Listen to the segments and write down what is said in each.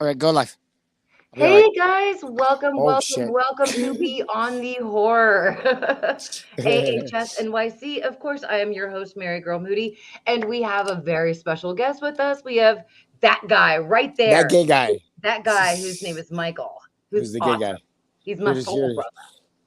All right, go live. I'll be all right. Hey guys, welcome, Oh welcome, shit. welcome to Beyond the Horror. AHS NYC. Of course, I am your host, MaryGirl Moody, and we have a very special guest with us. We have that guy right That there. gay guy. That guy whose name is Michael, who's Who's the gay awesome. guy? He's Here my to soul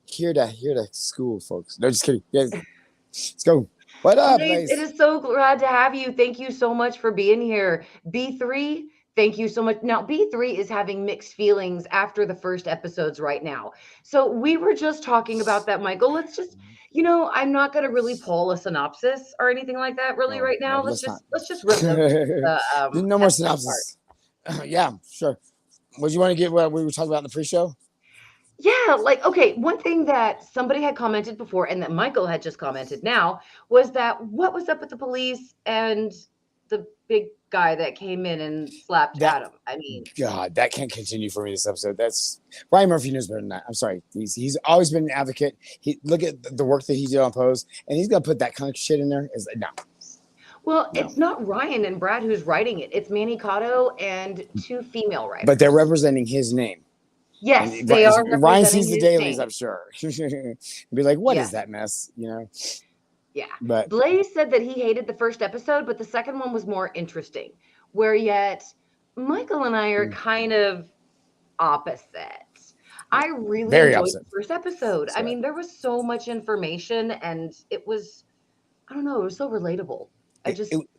here brother. here to school, folks. No, just kidding. Yes. Let's go. What up, Blaze, it Blaze? is so glad to have you. Thank you so much for being here. B3, thank you so much. Now, B3 is having mixed feelings after the first episodes right now. So we were just talking about that, Michael. Let's just, I'm not going to really pull a synopsis or anything like that really No, right no, now. Let's let's not. just let's just rip the No more episode apart. synopsis. Yeah, sure. What do you want to get? What we were talking about in the pre-show? Yeah, like, okay, one thing that somebody had commented before and that Michael had just commented now was that what was up with the police and the big guy that came in and slapped That Adam? I mean, God, that can't continue for me this episode. That's Ryan Murphy knows better than that. I'm sorry. He's always been an advocate. He look at the work that he did on Pose, and he's gonna put that kind of shit in there. Is no, well, no. it's not Ryan and Brad who's writing it. It's Manny Cotto and two female writers. But they're representing his name. Yes, And they are Ryan representing sees the his dailies, name. I'm sure. Be like, what is Yes. that mess? Yeah. But Blaze said that he hated the first episode, but the second one was more interesting. Where yet Michael and I are kind of opposite. I really very enjoyed opposite. the first episode. I So, mean, there was so much information and it was, I don't know, it was so relatable.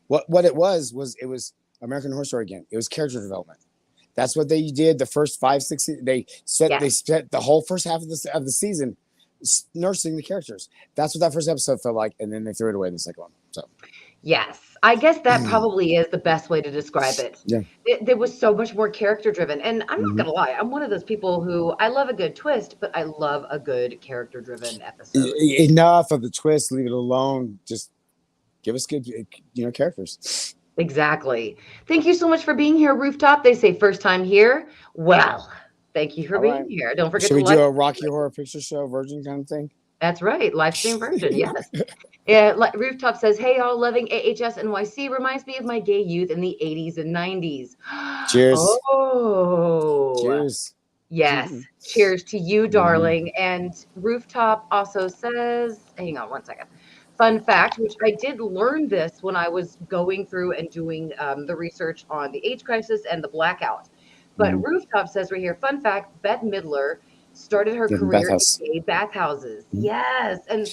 what it was American Horror Story again. It was character development. That's what they did the first 5-6. They spent the whole first half of the season nursing the characters. That's what that first episode felt like, and then they threw it away in the second one. So Yes, I guess that probably is the best way to describe it. yeah, There was so much more character driven. And I'm not Mhm. going to lie, I'm one of those people who I love a good twist, but I love a good character driven episode. Enough of the twist. Leave it alone. Just give us good, characters. Exactly. Thank you so much for being here, Rooftop. They say first time here. Well, thank you for All being right. here. Don't forget Should to we like. do a Rocky Horror Picture Show Virgin kind of thing? That's right. Live stream version. Yes. Yeah. Rooftop says, hey, all loving AHS NYC reminds me of my gay youth in the 80s and 90s. Cheers. Oh. Cheers. Yes. Cheers to you, darling. And Rooftop also says, hang on one second. Fun fact, which I did learn this when I was going through and doing the research on the AIDS crisis and the blackout. But Rooftop says right here, fun fact, Bette Midler started her career in gay bathhouses. Yes. And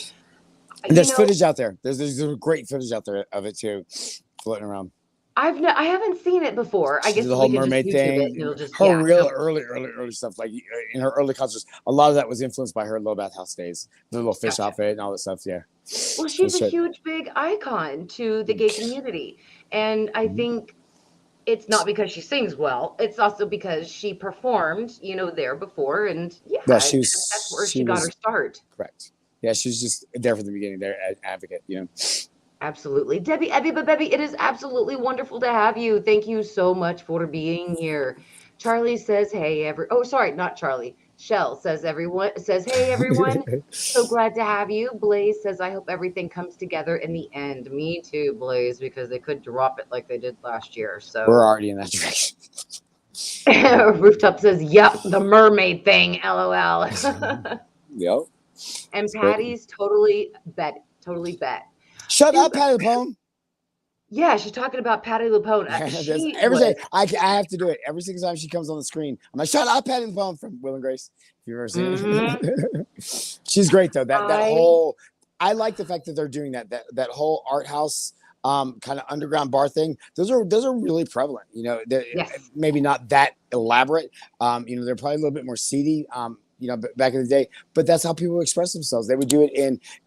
there's footage out there. There's great footage out there of it too, floating around. I haven't seen it before. I guess the whole mermaid thing. Early stuff, like in her early concerts, a lot of that was influenced by her low bathhouse days, the little fish outfit and all that stuff. Yeah. Well, she's a huge, big icon to the gay community, and I think it's not because she sings well. It's also because she performed, there before, and that's where she got her start. Correct. Yeah, she was just there from the beginning. There, an advocate. Absolutely. Debbie, it is absolutely wonderful to have you. Thank you so much for being here. Charlie says, hey, not Charlie. Shell says, hey, everyone. So glad to have you. Blaze says, I hope everything comes together in the end. Me too, Blaze, because they could drop it like they did last year. So we're already in that direction. Rooftop says, yep, the mermaid thing, LOL. Yep. And Patty's totally bet. Shut up, Patty LuPone. Yeah, she's talking about Patty LuPone. Every day, I have to do it. Every single time she comes on the screen, I'm like, shut up, Patty LuPone from Will and Grace. If you've ever seen it. She's great, though. I like the fact that they're doing that whole art house kind of underground bar thing. Those are really prevalent. Maybe not that elaborate. They're probably a little bit more seedy. Back in the day, but that's how people express themselves. They would do it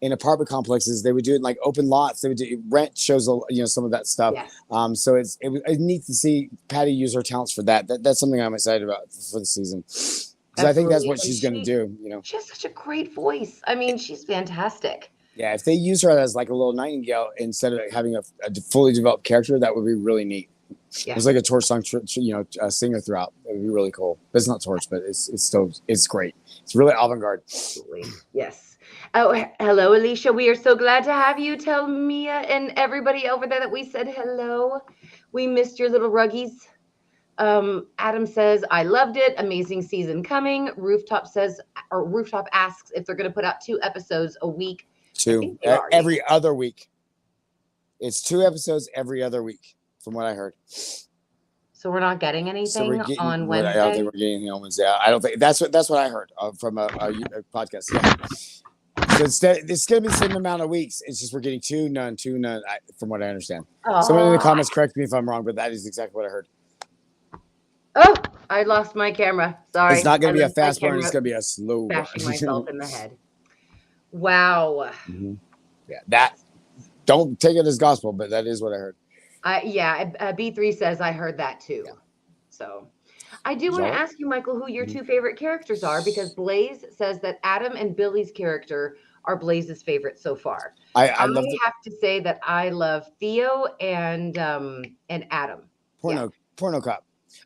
in apartment complexes. They would do it in like open lots. They would do rent shows, some of that stuff. Yes. So it's neat to see Patty use her talents for that. That's something I'm excited about for the season. Because I think that's what she's going to do. She has such a great voice. I mean, she's fantastic. Yeah, if they use her as like a little nightingale instead of having a fully developed character, that would be really neat. Yeah. It's like a torch song, singer throughout. It would be really cool. But it's not torch, but it's great. It's really avant-garde. Absolutely. Yes. Oh, hello, Alicia. We are so glad to have you. Tell Mia and everybody over there that we said hello. We missed your little ruggies. Adam says, I loved it. Amazing season coming. Rooftop asks if they're going to put out 2 episodes a week. I Two think they are, every other week. It's 2 episodes every other week, from what I heard. So we're not getting anything on Wednesday. I don't think we're getting anything on Wednesday. I don't think that's what I heard from a podcast. Yeah. So it's going to be the same amount of weeks. It's just we're getting 2, none, from what I understand. Someone in the comments correct me if I'm wrong, but that is exactly what I heard. Oh, I lost my camera. Sorry. It's not going to be a fast burn. It's going to be a slow burn. Bashing myself in the head. Wow. Mm-hmm. Yeah, that. Don't take it as gospel, but that is what I heard. B3 says I heard that too. Yeah. So I do want to ask you, Michael, who your 2 favorite characters are, because Blaze says that Adam and Billy's character are Blaze's favorite so far. I have to say that I love Theo and Adam. Porno Cop.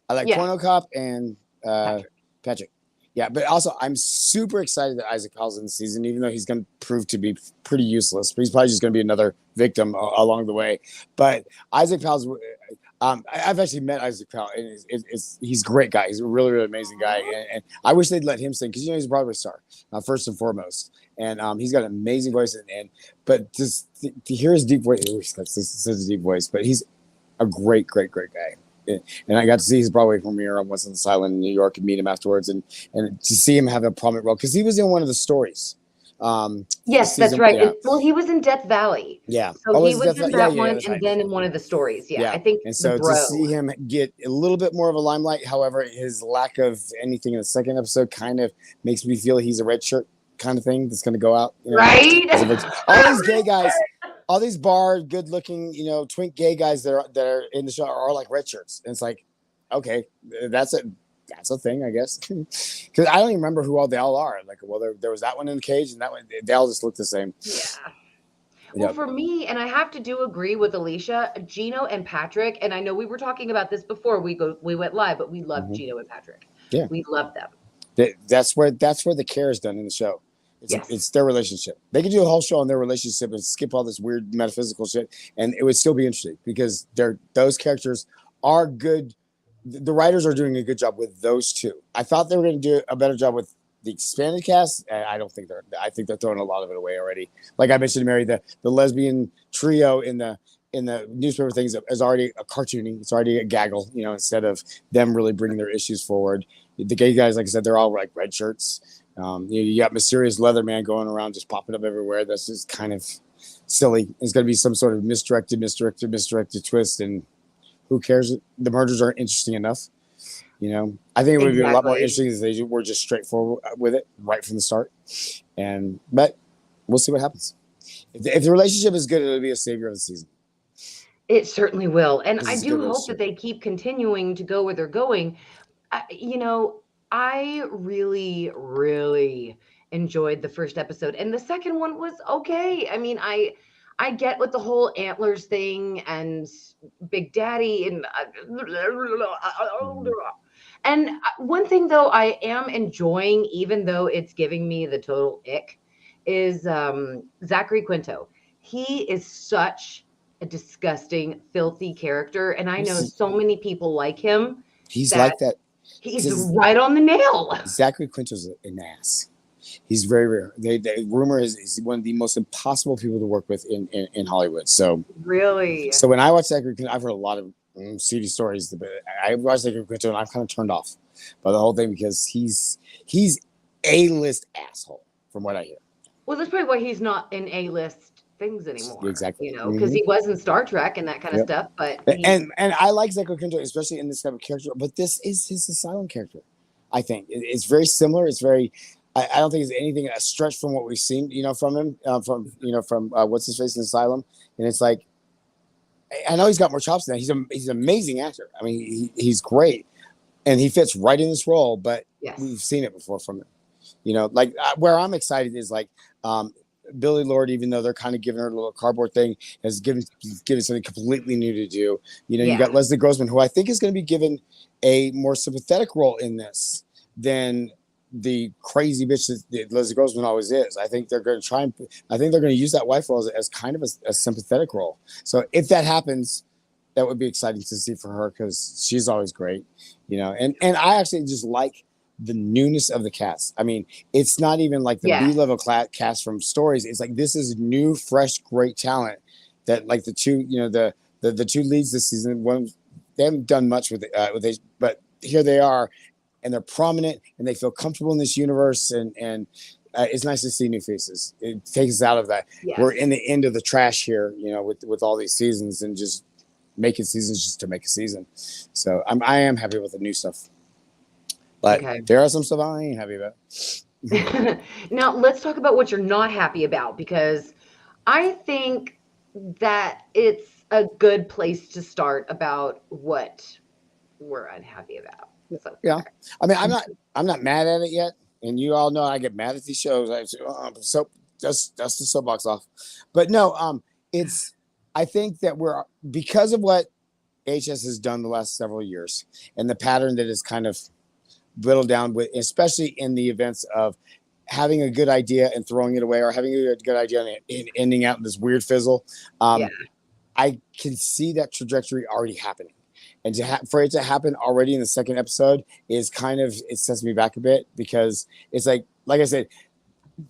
I like Porno Cop and Patrick. Yeah, but also I'm super excited that Isaac Powell's in the season, even though he's going to prove to be pretty useless. But he's probably just going to be another victim along the way. But Isaac Powell's, I've actually met Isaac Powell, and he's a great guy. He's a really, really amazing guy. And I wish they'd let him sing, because he's a Broadway star, first and foremost. And he's got an amazing voice. But just to hear his deep voice, that's such a deep voice. But he's a great, great, great guy. And I got to see his Broadway premiere on West Island in New York and meet him afterwards, and to see him have a prominent role, because he was in one of the stories. Yes, that's right. Yeah. Well, he was in Death Valley. Yeah. So he was in that one, and then in one of the stories. Yeah. I think. And so to see him get a little bit more of a limelight, however, his lack of anything in the second episode kind of makes me feel he's a red shirt kind of thing that's going to go out. Right. All these gay guys. All these bar, good-looking, twink gay guys that are in the show are like red shirts. And it's like, okay, that's a thing, I guess. Because I don't even remember who all they all are. Like, well, there was that one in the cage, and that one, they all just look the same. Yeah. Well, for me, and I have to agree with Alicia, Gino and Patrick, and I know we were talking about this before we went live, but we love Gino and Patrick. Yeah, we love them. That's where the care is done in the show. It's their relationship. They could do a whole show on their relationship and skip all this weird metaphysical shit, and it would still be interesting, because those characters are good. The writers are doing a good job with those 2. I thought they were going to do a better job with the expanded cast. I don't think I think they're throwing a lot of it away already. Like I mentioned to Mary, the lesbian trio in the newspaper things is already a cartooning. It's already a gaggle, instead of them really bringing their issues forward. The gay guys, like I said, they're all like red shirts. You got mysterious Leatherman going around, just popping up everywhere. That's just kind of silly. It's going to be some sort of misdirected twist, and who cares? The murders aren't interesting enough. I think it would be a lot more interesting if they were just straightforward with it right from the start. But we'll see what happens. If the relationship is good, it'll be a savior of the season. It certainly will, and I do hope that they keep continuing to go where they're going. I really, really enjoyed the first episode, and the second one was okay. I mean, I get with the whole antlers thing and Big Daddy and one thing though I am enjoying, even though it's giving me the total ick, is Zachary Quinto. He is such a disgusting, filthy character, and I know so many people like him. He's like that. He's right on the nail. Zachary Quinto's an ass. He's very rare. The rumor is he's one of the most impossible people to work with in Hollywood. So really, so when I watch Zachary Quinto, I've heard a lot of seedy stories. But I watched Zachary Quinto, and I'm kind of turned off by the whole thing, because he's A-list asshole from what I hear. Well, that's probably why he's not in A-list things anymore. Exactly. Because he was in Star Trek and that kind of stuff. But and I like Zachary Quinto, especially in this type of character. But this is his asylum character. I think it's very similar. It's very. I don't think it's anything a stretch from what we've seen, from him, from what's his face in Asylum. And it's like, I know he's got more chops than that. He's an amazing actor. I mean, he's great, and he fits right in this role. But we've seen it before from him. Like where I'm excited is like Billy Lord, even though they're kind of giving her a little cardboard thing, has given something completely new to do. You got Leslie Grossman, who I think is going to be given a more sympathetic role in this than the crazy bitch that Leslie Grossman always is. I think they're going to use that wife role as kind of a sympathetic role. So if that happens, that would be exciting to see for her because she's always great, and I actually just like the newness of the cast. I mean, it's not even like the Yes. B-level cast from Stories. It's like this is new, fresh, great talent that like the two, the two leads this season. One, they haven't done much with it, but here they are, and they're prominent and they feel comfortable in this universe, and it's nice to see new faces. It takes us out of that. Yes. We're in the end of the trash here, with all these seasons and just making seasons just to make a season. So I am happy with the new stuff. But there are some stuff I ain't happy about. Now, let's talk about what you're not happy about, because I think that it's a good place to start about what we're unhappy about. So yeah. I mean, I'm not mad at it yet. And you all know I get mad at these shows. So dust the soapbox off. But no, I think that because of what HS has done the last several years and the pattern that is kind of whittled down with, especially in the events of having a good idea and throwing it away, or having a good idea and ending out in this weird fizzle. I can see that trajectory already happening. And for it to happen already in the second episode is it sets me back a bit, because it's like I said,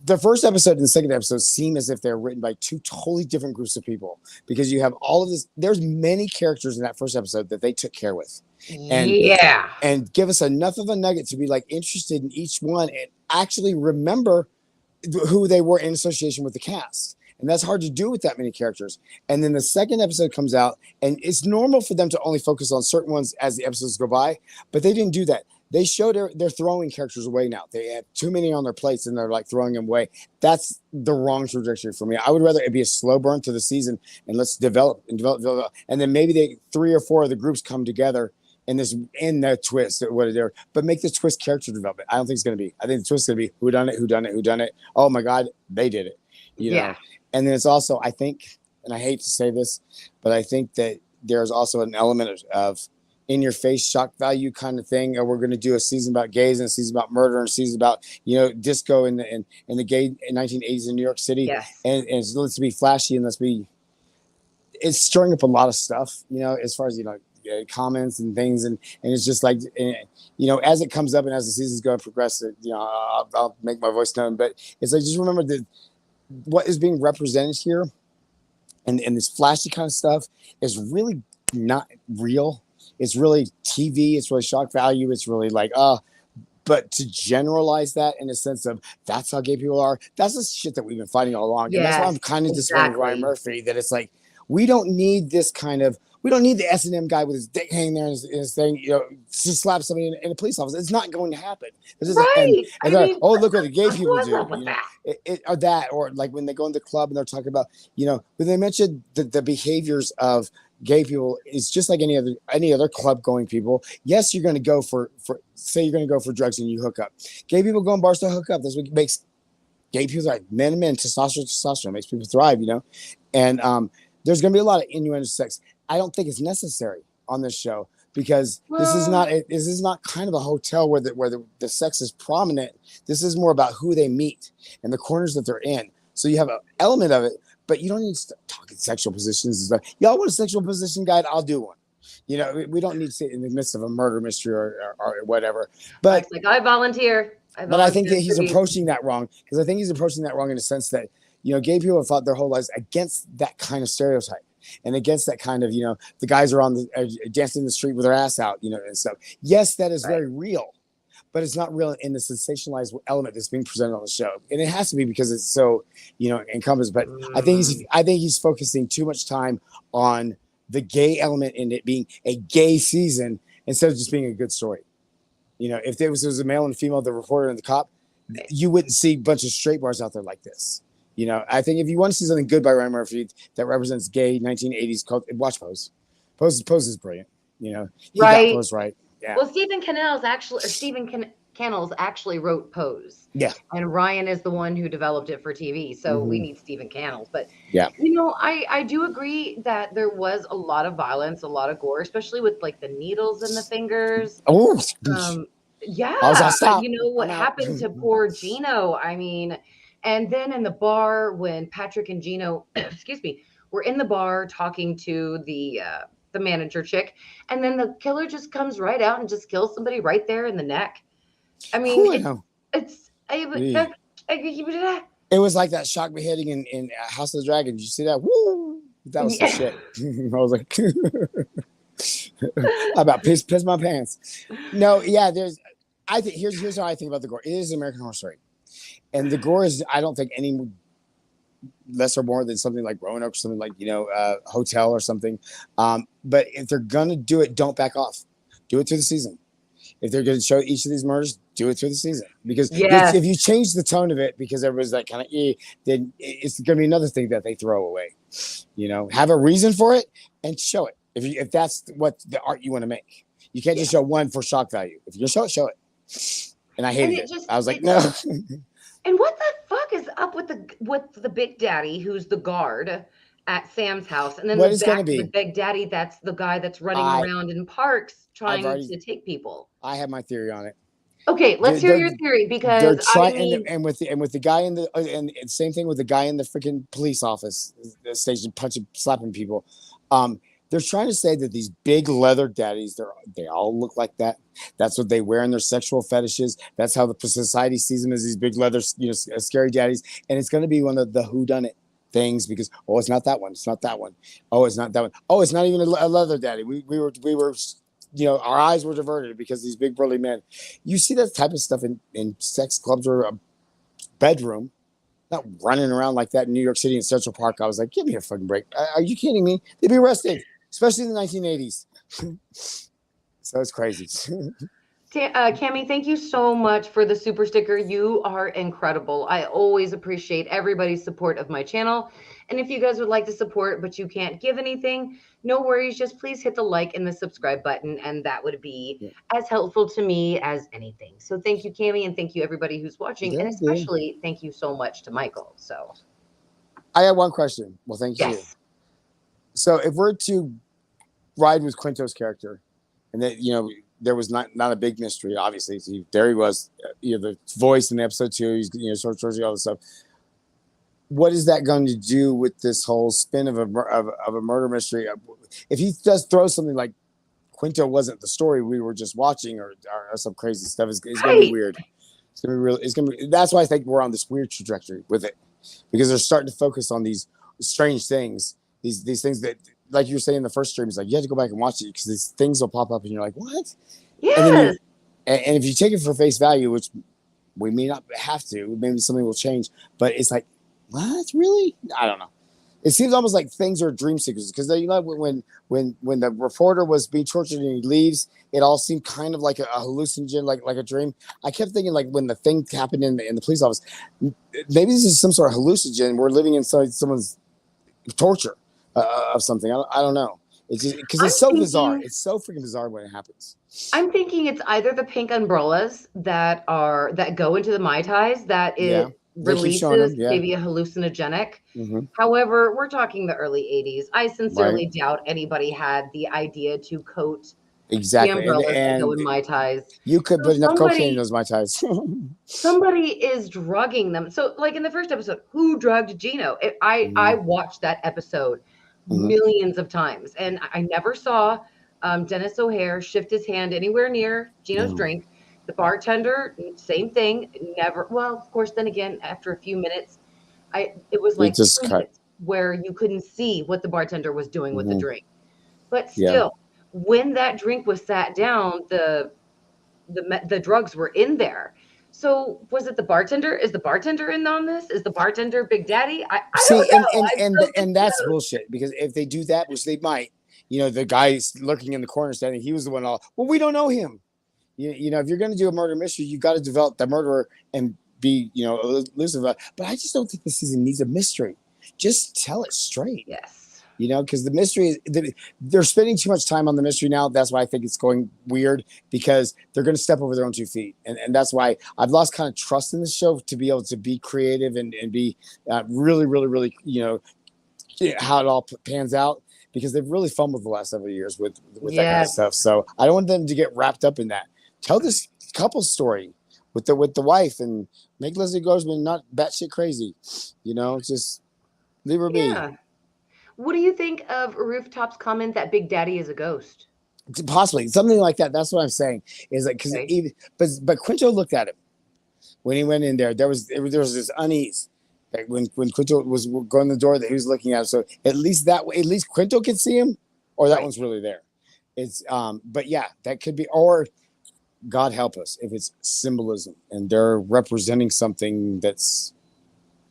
the first episode and the second episode seem as if they're written by two totally different groups of people, because you have all of this. There's many characters in that first episode that they took care with, and give us enough of a nugget to be like interested in each one and actually remember who they were in association with the cast. And that's hard to do with that many characters. And then the second episode comes out, and it's normal for them to only focus on certain ones as the episodes go by, but they didn't do that. They showed they're throwing characters away now. They have too many on their plates, and they're like throwing them away. That's the wrong trajectory for me. I would rather it be a slow burn to the season, and let's develop. And then maybe 3 or 4 of the groups come together in the twist, whatever. But make the twist character development. I don't think it's going to be. I think the twist is going to be who done it. Oh my God, they did it. And then it's also, I think, and I hate to say this, but I think that there's also an element of in your face shock value kind of thing. Or we're going to do a season about gays and a season about murder and a season about, disco in the gay 1980s in New York City. Yes. And let's be flashy, and it's stirring up a lot of stuff, as far as, comments and things. And it's just like, as it comes up and as the seasons go and progress, I'll make my voice known. But it's like, just remember that what is being represented here and this flashy kind of stuff is really not real. It's really TV. It's really shock value. It's really like, but to generalize that in a sense of that's how gay people are, that's the shit that we've been fighting all along. And that's why I'm kind of disappointed with Ryan Murphy, that it's like, we don't need the S&M guy with his dick hanging there and his thing, to slap somebody in a police office. It's not going to happen. Right. Oh, look what the gay people do. Or like when they go in the club and they're talking about, when they mention the behaviors of gay people, it's just like any other club going people. Yes, you're going to go for say you're going to go for drugs and you hook up. Gay people go in bars to hook up. That's what makes gay people like men, testosterone makes people thrive, and there's going to be a lot of innuendo sex. I don't think it's necessary on this show, because this is not kind of a hotel where the sex is prominent. This is more about who they meet and the corners that they're in. So you have an element of it, but you don't need to talk in sexual positions and stuff. Y'all want a sexual position guide? I'll do one. We don't need to sit in the midst of a murder mystery or whatever. But like, I volunteer. But I think that he's approaching that wrong, because I think he's approaching that wrong in a sense that, gay people have fought their whole lives against that kind of stereotype and against that kind of, the guys are on dancing in the street with their ass out, and stuff. Yes, that is very real, but it's not real in the sensationalized element that's being presented on the show. And it has to be because it's so, encompassed. But I think he's focusing too much time on the gay element in it being a gay season instead of just being a good story. If there was a male and a female, the reporter and the cop, you wouldn't see a bunch of straight bars out there like this. I think if you want to see something good by Ryan Murphy that represents gay 1980s culture, watch Pose. Pose is brilliant. He got Pose right. Yeah. Well, Stephen Cannell's actually wrote Pose. Yeah. And Ryan is the one who developed it for TV. So we need Stephen Cannell. But yeah, I do agree that there was a lot of violence, a lot of gore, especially with like the needles in the fingers. Oh, yeah. What I'm happened to poor Gino? I mean, and then in the bar when Patrick and Gino, excuse me, were in the bar talking to the the manager chick, and then the killer just comes right out and just kills somebody right there in the neck. I mean, Who I know. it's It was like that shock beheading in House of the Dragon. Did you see that? Woo! That was some shit. I was like, I about piss my pants. No, yeah. I think here's how I think about the gore. It is an American Horror Story, and the gore is, I don't think, any less or more than something like Roanoke or something like, Hotel or something. But if they're gonna do it, don't back off. Do it through the season. If they're going to show each of these murders, do it through the season. Because if you change the tone of it because everybody's like kind of, then it's going to be another thing that they throw away. Have a reason for it and show it. If that's what the art you want to make, you can't just show one for shock value. If you're going to show it, And I hated it. I was like, no. And what the fuck is up with the Big Daddy, who's the guard at Sam's house, and then the Big Daddy, that's the guy that's running around in parks trying to take people. I have my theory on it. Okay, let's hear your theory, because they're trying, and with the guy in the and same thing with the guy in the freaking police office station slapping people. They're trying to say that these big leather daddies, they all look like that. That's what they wear in their sexual fetishes. That's how the society sees them, as these big leather, scary daddies. And it's going to be one of the whodunit things, because it's not that one. It's not that one. Oh, it's not that one. Oh, it's not even a leather daddy. We were. Our eyes were diverted because these big burly men. You see that type of stuff in sex clubs or a bedroom. Not running around like that in New York City in Central Park. I was like, give me a fucking break. Are you kidding me? They'd be arrested, especially in the 1980s. So it's crazy. Cammie, thank you so much for the super sticker. You are incredible. I always appreciate everybody's support of my channel. And if you guys would like to support, but you can't give anything, no worries. Just please hit the like and the subscribe button, and that would be as helpful to me as anything. So thank you, Cammie, and thank you everybody who's watching, and especially thank you so much to Michael. So I have one question. Well, thank you. So if we're to ride with Quinto's character, and that there was not a big mystery, obviously. There he was, the voice in episode 2. He's sort of all this stuff. What is that going to do with this whole spin of a murder mystery? If he does throw something like Quinto wasn't the story we were just watching, or some crazy stuff, it's going to be weird. It's going to be real. It's going to be. That's why I think we're on this weird trajectory with it, because they're starting to focus on these strange things, these things that, like you were saying in the first stream, is like you have to go back and watch it, because these things will pop up and you're like, what? Yes. And if you take it for face value, which we may not have to, maybe something will change, but it's like, what, really? I don't know. It seems almost like things are dream sequences, because when the reporter was being tortured and he leaves, it all seemed kind of like a hallucinogen, like a dream. I kept thinking, like, when the thing happened in the police office, maybe this is some sort of hallucinogen. We're living inside someone's torture of something. I don't know. It's just because it's so bizarre. It's so freaking bizarre when it happens. I'm thinking it's either the pink umbrellas that go into the Mai Tais that it releases maybe a hallucinogenic. However, we're talking the early 80s. I sincerely doubt anybody had the idea to coat the umbrellas that go in Mai Tais. You could put enough cocaine in those Mai Tais. Somebody is drugging them. So, like in the first episode, who drugged Gino? I watched that episode millions of times, and I never saw Dennis O'Hare shift his hand anywhere near Gino's drink. The bartender, same thing. Never. Well, of course, then again, after a few minutes, it was like where you couldn't see what the bartender was doing with the drink. But still, when that drink was sat down, the drugs were in there. So was it the bartender? Is the bartender in on this? Is the bartender Big Daddy? I don't know. And that's bullshit, because if they do that, which they might, the guy's lurking in the corner standing, he was the one we don't know him. If you're going to do a murder mystery, you got to develop the murderer and be, elusive. But I just don't think the season needs a mystery. Just tell it straight. Yes. Because the mystery, they're spending too much time on the mystery now. That's why I think it's going weird, because they're going to step over their own 2 feet. And that's why I've lost kind of trust in the show to be able to be creative and be really, really, really, how it all pans out, because they've really fumbled the last several years with that kind of stuff. So I don't want them to get wrapped up in that. Tell this couple's story with the wife, and make Leslie Grossman not batshit crazy. Just leave her be. What do you think of Rooftop's comment that Big Daddy is a ghost? Possibly something like that. That's what I'm saying. Is like because Okay. but Quinto looked at him when he went in there. There was this unease. Like when Quinto was going to the door that he was looking at. So at least that way, at least Quinto can see him, or that Right. one's really there. It's but yeah, that could be, or God help us if it's symbolism and they're representing something that's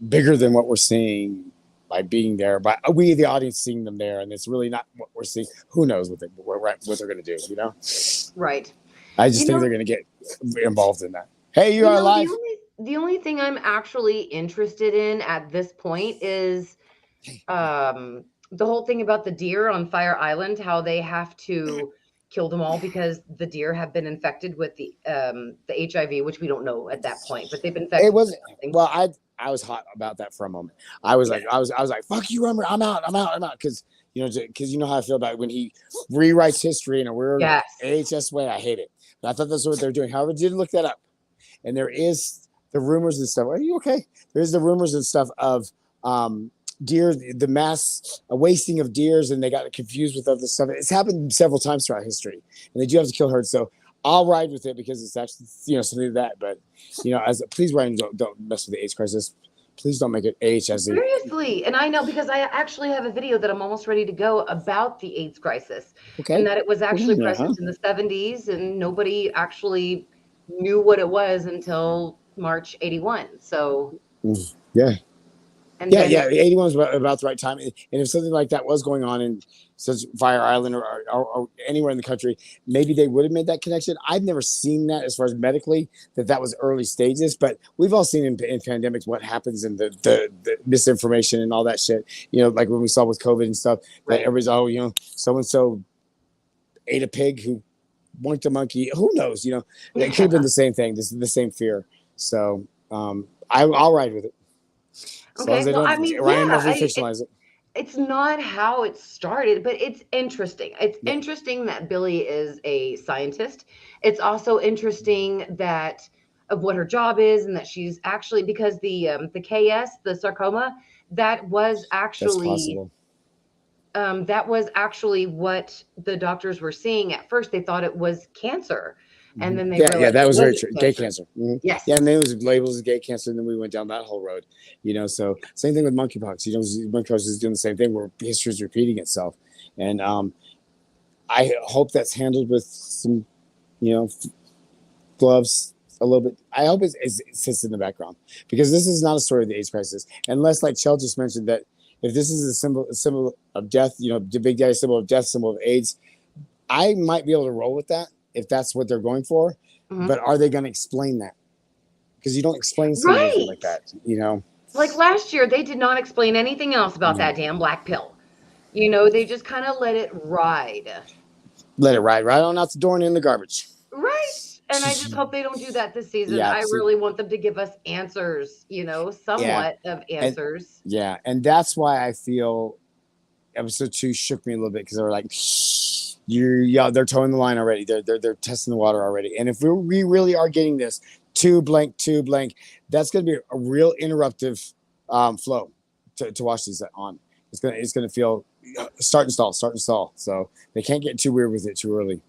bigger than what we're seeing by being there, by we the audience seeing them there, and it's really not what we're seeing. Who knows what they're going to do? Right. I You just think know, they're going to get involved in that. Hey, you you are know, live. the only thing I'm actually interested in at this point is the whole thing about the deer on Fire Island, how they have to kill them all because the deer have been infected with the HIV, which we don't know at that point, but they've been It infected with was something. well, I was hot about that for a moment. I was Yeah. like, I was like, fuck you, Rummer. I'm out. Because you know how I feel about it. When he rewrites history in a weird Yes. AHS way. I hate it. But I thought that's what they're doing. However, I did look that up, and there is the rumors and stuff. Are you okay? There's the rumors and stuff of deer, the mass wasting of deers, and they got confused with other stuff. It's happened several times throughout history, and they do have to kill herds. So I'll ride with it because it's actually something like that. But please, Ryan, don't mess with the AIDS crisis. Please don't make it AHSE. Seriously. And I know because I actually have a video that I'm almost ready to go about the AIDS crisis. Okay. And that it was actually There, present in the 70s and nobody actually knew what it was until March 81. So yeah. and Yeah, then yeah, 81 was about the right time. And if something like that was going on in such Fire Island or anywhere in the country, maybe they would have made that connection. I've never seen that as far as medically, that was early stages, but we've all seen in pandemics what happens in the misinformation and all that shit. Like when we saw with COVID and stuff, that right. everybody's, so-and-so ate a pig who boinked a monkey. Who knows? It could have been the same thing. This is the same fear. So I'll ride with it. As long as Okay. they Well, I don't mean, Ryan yeah, Murphy fictionalize it. it's not how it started, but it's interesting. It's Yeah. interesting that Billy is a scientist. It's also interesting that of what her job is and that she's actually because the KS, the sarcoma, that was That's actually possible. what the doctors were seeing at first. They thought it was cancer, and then they Yeah, realized that it was very wasn't true. Gay cancer. cancer. Yes. Yeah, and then it was labeled as gay cancer, and then we went down that whole road. So same thing with monkeypox. Monkeypox is doing the same thing where history is repeating itself, and I hope that's handled with some, gloves a little bit. I hope it sits in the background because this is not a story of the AIDS crisis, unless, like Chell just mentioned, that if this is a symbol of death, the Big Daddy symbol of death, symbol of AIDS, I might be able to roll with that if that's what they're going for. Mhm. But are they going to explain that? Because you don't explain symbolism like Right. that. Like last year, they did not explain anything else about that damn black pill. They just kind of let it ride. Let it ride right on out the door and in the garbage. Right. And I just hope they don't do that this season. Yeah, I really want them to give us answers, somewhat of answers. And that's why I feel episode 2 shook me a little bit because they were like, they're towing the line already. They're testing the water already. And if we really are getting this two blank, that's going to be a real interruptive flow to watch these on. It's gonna feel start and stall. So they can't get too weird with it too early.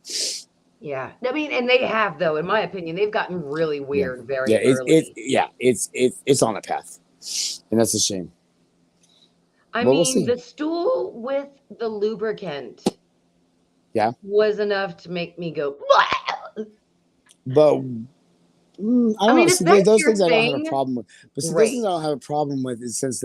Yeah. I mean, and they have, though, in my opinion, they've gotten really weird very early. It's on a path, and that's a shame. I Well, we'll mean, see. the stool with the lubricant was enough to make me go, "Blah!" But I don't know. if See, that's those your things I don't have a thing, problem with. But see, those great. things I don't have a problem with in the sense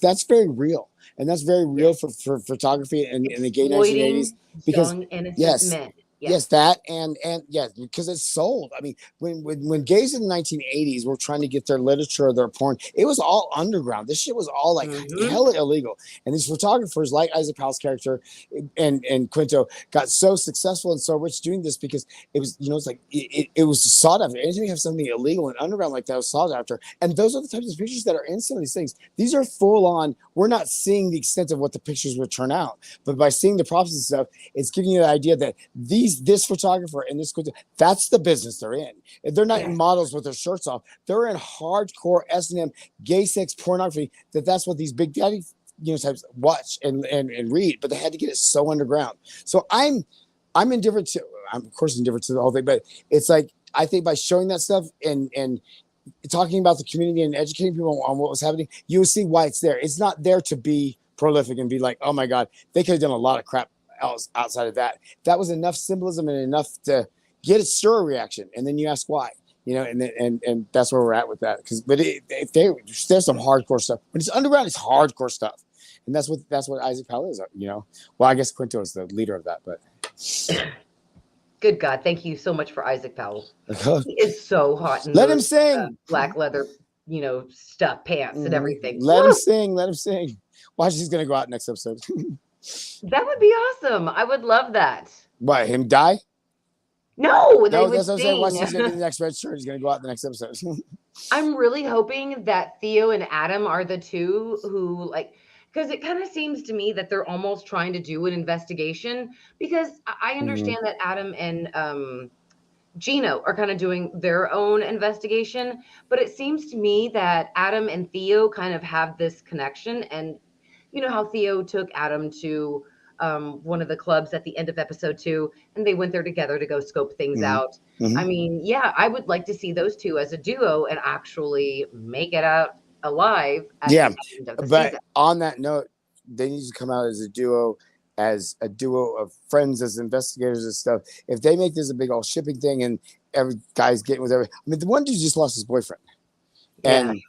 that's very real. And that's very real for photography in the gay 1980s. Exploiting Because, young, innocent yes, men. yes, that and yes, because it's sold. I mean, when gays in the 1980s were trying to get their literature or their porn, it was all underground. This shit was all like hella illegal. And these photographers, like Isaac Powell's character and Quinto, got so successful and so rich doing this because it was, it's like it was sought after. Anytime you have something illegal and underground like that was sought after. And those are the types of pictures that are in some of these things. These are full on. We're not seeing the extent of what the pictures would turn out, but by seeing the props and stuff, it's giving you the idea that this photographer and this, that's the business they're in. They're not in models with their shirts off. They're in hardcore S&M gay sex pornography. That's what these big daddy types watch and read, but they had to get it so underground. So I'm indifferent to. I'm of course indifferent to the whole thing, but it's like I think by showing that stuff and talking about the community and educating people on what was happening, you will see why it's there. It's not there to be prolific and be like, oh my God, they could have done a lot of crap else outside of that. That was enough symbolism and enough to get a stir reaction, and then you ask why. And that's where we're at with that. But there's some hardcore stuff. When it's underground, it's hardcore stuff, and that's what Isaac Powell is. Well, I guess Quinto is the leader of that, but. Good God, thank you so much for Isaac Powell. He is so hot in Let him sing. Black leather, stuff, pants, and everything. Let him sing. Watch, he's gonna go out next episode. That would be awesome. I would love that. What, him die? No, that's what I'm saying. Watch, he's gonna be the next red shirt. He's gonna go out the next episode. I'm really hoping that Theo and Adam are the two who because it kind of seems to me that they're almost trying to do an investigation, because I understand that Adam and Gino are kind of doing their own investigation, but it seems to me that Adam and Theo kind of have this connection. And you know how Theo took Adam to one of the clubs at the end of episode 2, and they went there together to go scope things out. I mean, yeah, I would like to see those two as a duo and actually make it out alive at the end of the season. On that note, they need to come out as a duo of friends, as investigators and stuff. If they make this a big old shipping thing and every guy's getting with every, I mean, the one dude just lost his boyfriend, and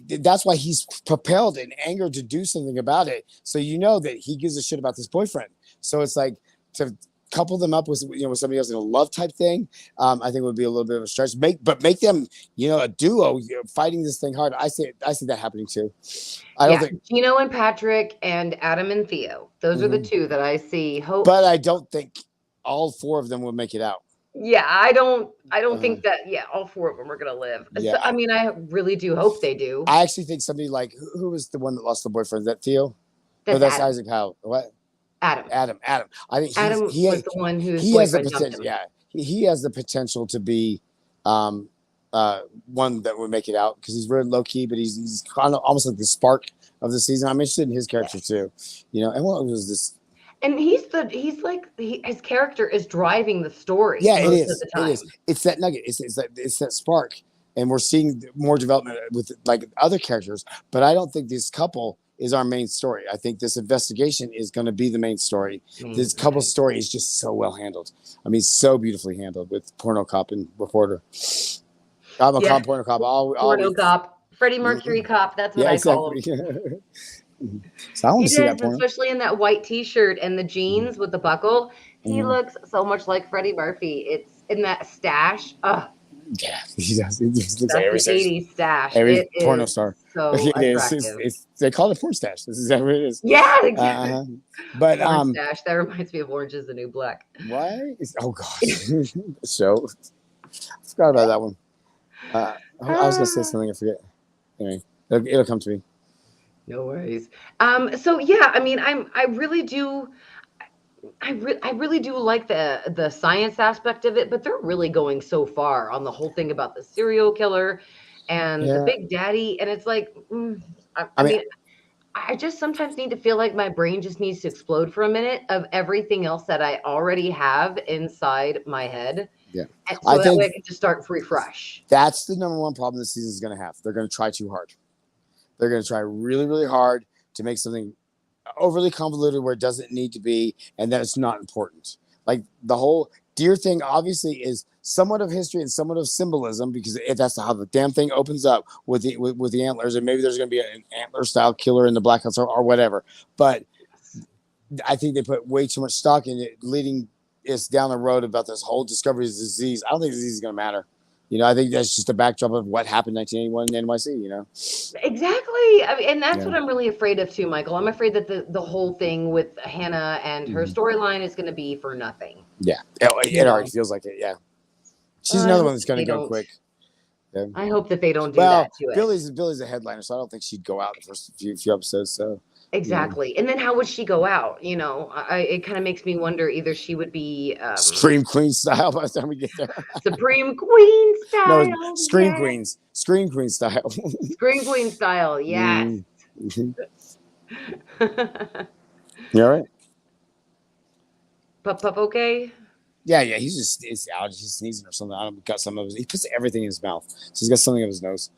that's why he's propelled in anger to do something about it. So that he gives a shit about this boyfriend. So it's like to couple them up with with somebody else in a love type thing. I think would be a little bit of a stretch. Make them a duo fighting this thing hard. I see that happening too. I don't think Gino and Patrick and Adam and Theo. Those are the two that I see. But I don't think all 4 of them will make it out. Yeah, I don't think that. Yeah, all 4 of them are gonna live. Yeah. So, I mean, I really do hope they do. I actually think somebody like who was the one that lost the boyfriend? Is that Theo? That's Adam. Isaac Powell. What? Adam. I think Adam was the one who has the potential. Yeah, he has the potential to be one that would make it out, because he's very low key, but he's kind of almost like the spark of the season. I'm interested in his character too. And what was this? And his character is driving the story. Yeah, it is. It is. It's that nugget. It's that spark, and we're seeing more development with like other characters. But I don't think this couple is our main story. I think this investigation is going to be the main story. This couple story is just so well handled. I mean, so beautifully handled with porno cop and reporter. I'm a cop, porno cop. Porno cop, Freddie Mercury cop. That's what I call him. So I want to see that porno. Especially in that white T-shirt and the jeans with the buckle. He looks so much like Freddie Murphy. It's in that stash. Yeah, he does. He looks like every 80s stash. Every porno star. So they call it porn stash. This is how it is. Yeah, exactly. But porn stash. That reminds me of Orange Is the New Black. Why? Oh gosh. So I forgot about that one. I was gonna say something. I forget. Anyway, it'll come to me. No worries. So yeah, I mean, I really do like the science aspect of it, but they're really going so far on the whole thing about the serial killer and the Big Daddy, and it's like, I mean, I just sometimes need to feel like my brain just needs to explode for a minute of everything else that I already have inside my head. Yeah, and so that way I can just start refresh. That's the number one problem this season is going to have. They're going to try too hard. They're going to try really, really hard to make something overly convoluted where it doesn't need to be, and that it's not important. Like the whole deer thing obviously is somewhat of history and somewhat of symbolism, because that's how the damn thing opens up with the antlers, and maybe there's going to be an antler style killer in the Black House or whatever. But I think they put way too much stock in it, leading us down the road about this whole discovery of disease. I don't think disease is going to matter. I think that's just a backdrop of what happened in 1981 in NYC, Exactly. I mean, and that's what I'm really afraid of too, Michael. I'm afraid that the whole thing with Hannah and her storyline is going to to be for nothing. Yeah. It already feels like it. Yeah. She's another one that's going to go quick. Yeah. I hope that they don't do that to it. Billy's a headliner, so I don't think she'd go out the first few episodes. So exactly. And then how would she go out? It kind of makes me wonder, either she would be Scream Queen style by the time we get there. Supreme Queen style. No, Scream Queen style. Scream Queen style, yes. You all right? Pup, okay? Yeah, he's allergies. He's sneezing or something. I don't got some of his. He puts everything in his mouth, so he's got something in his nose.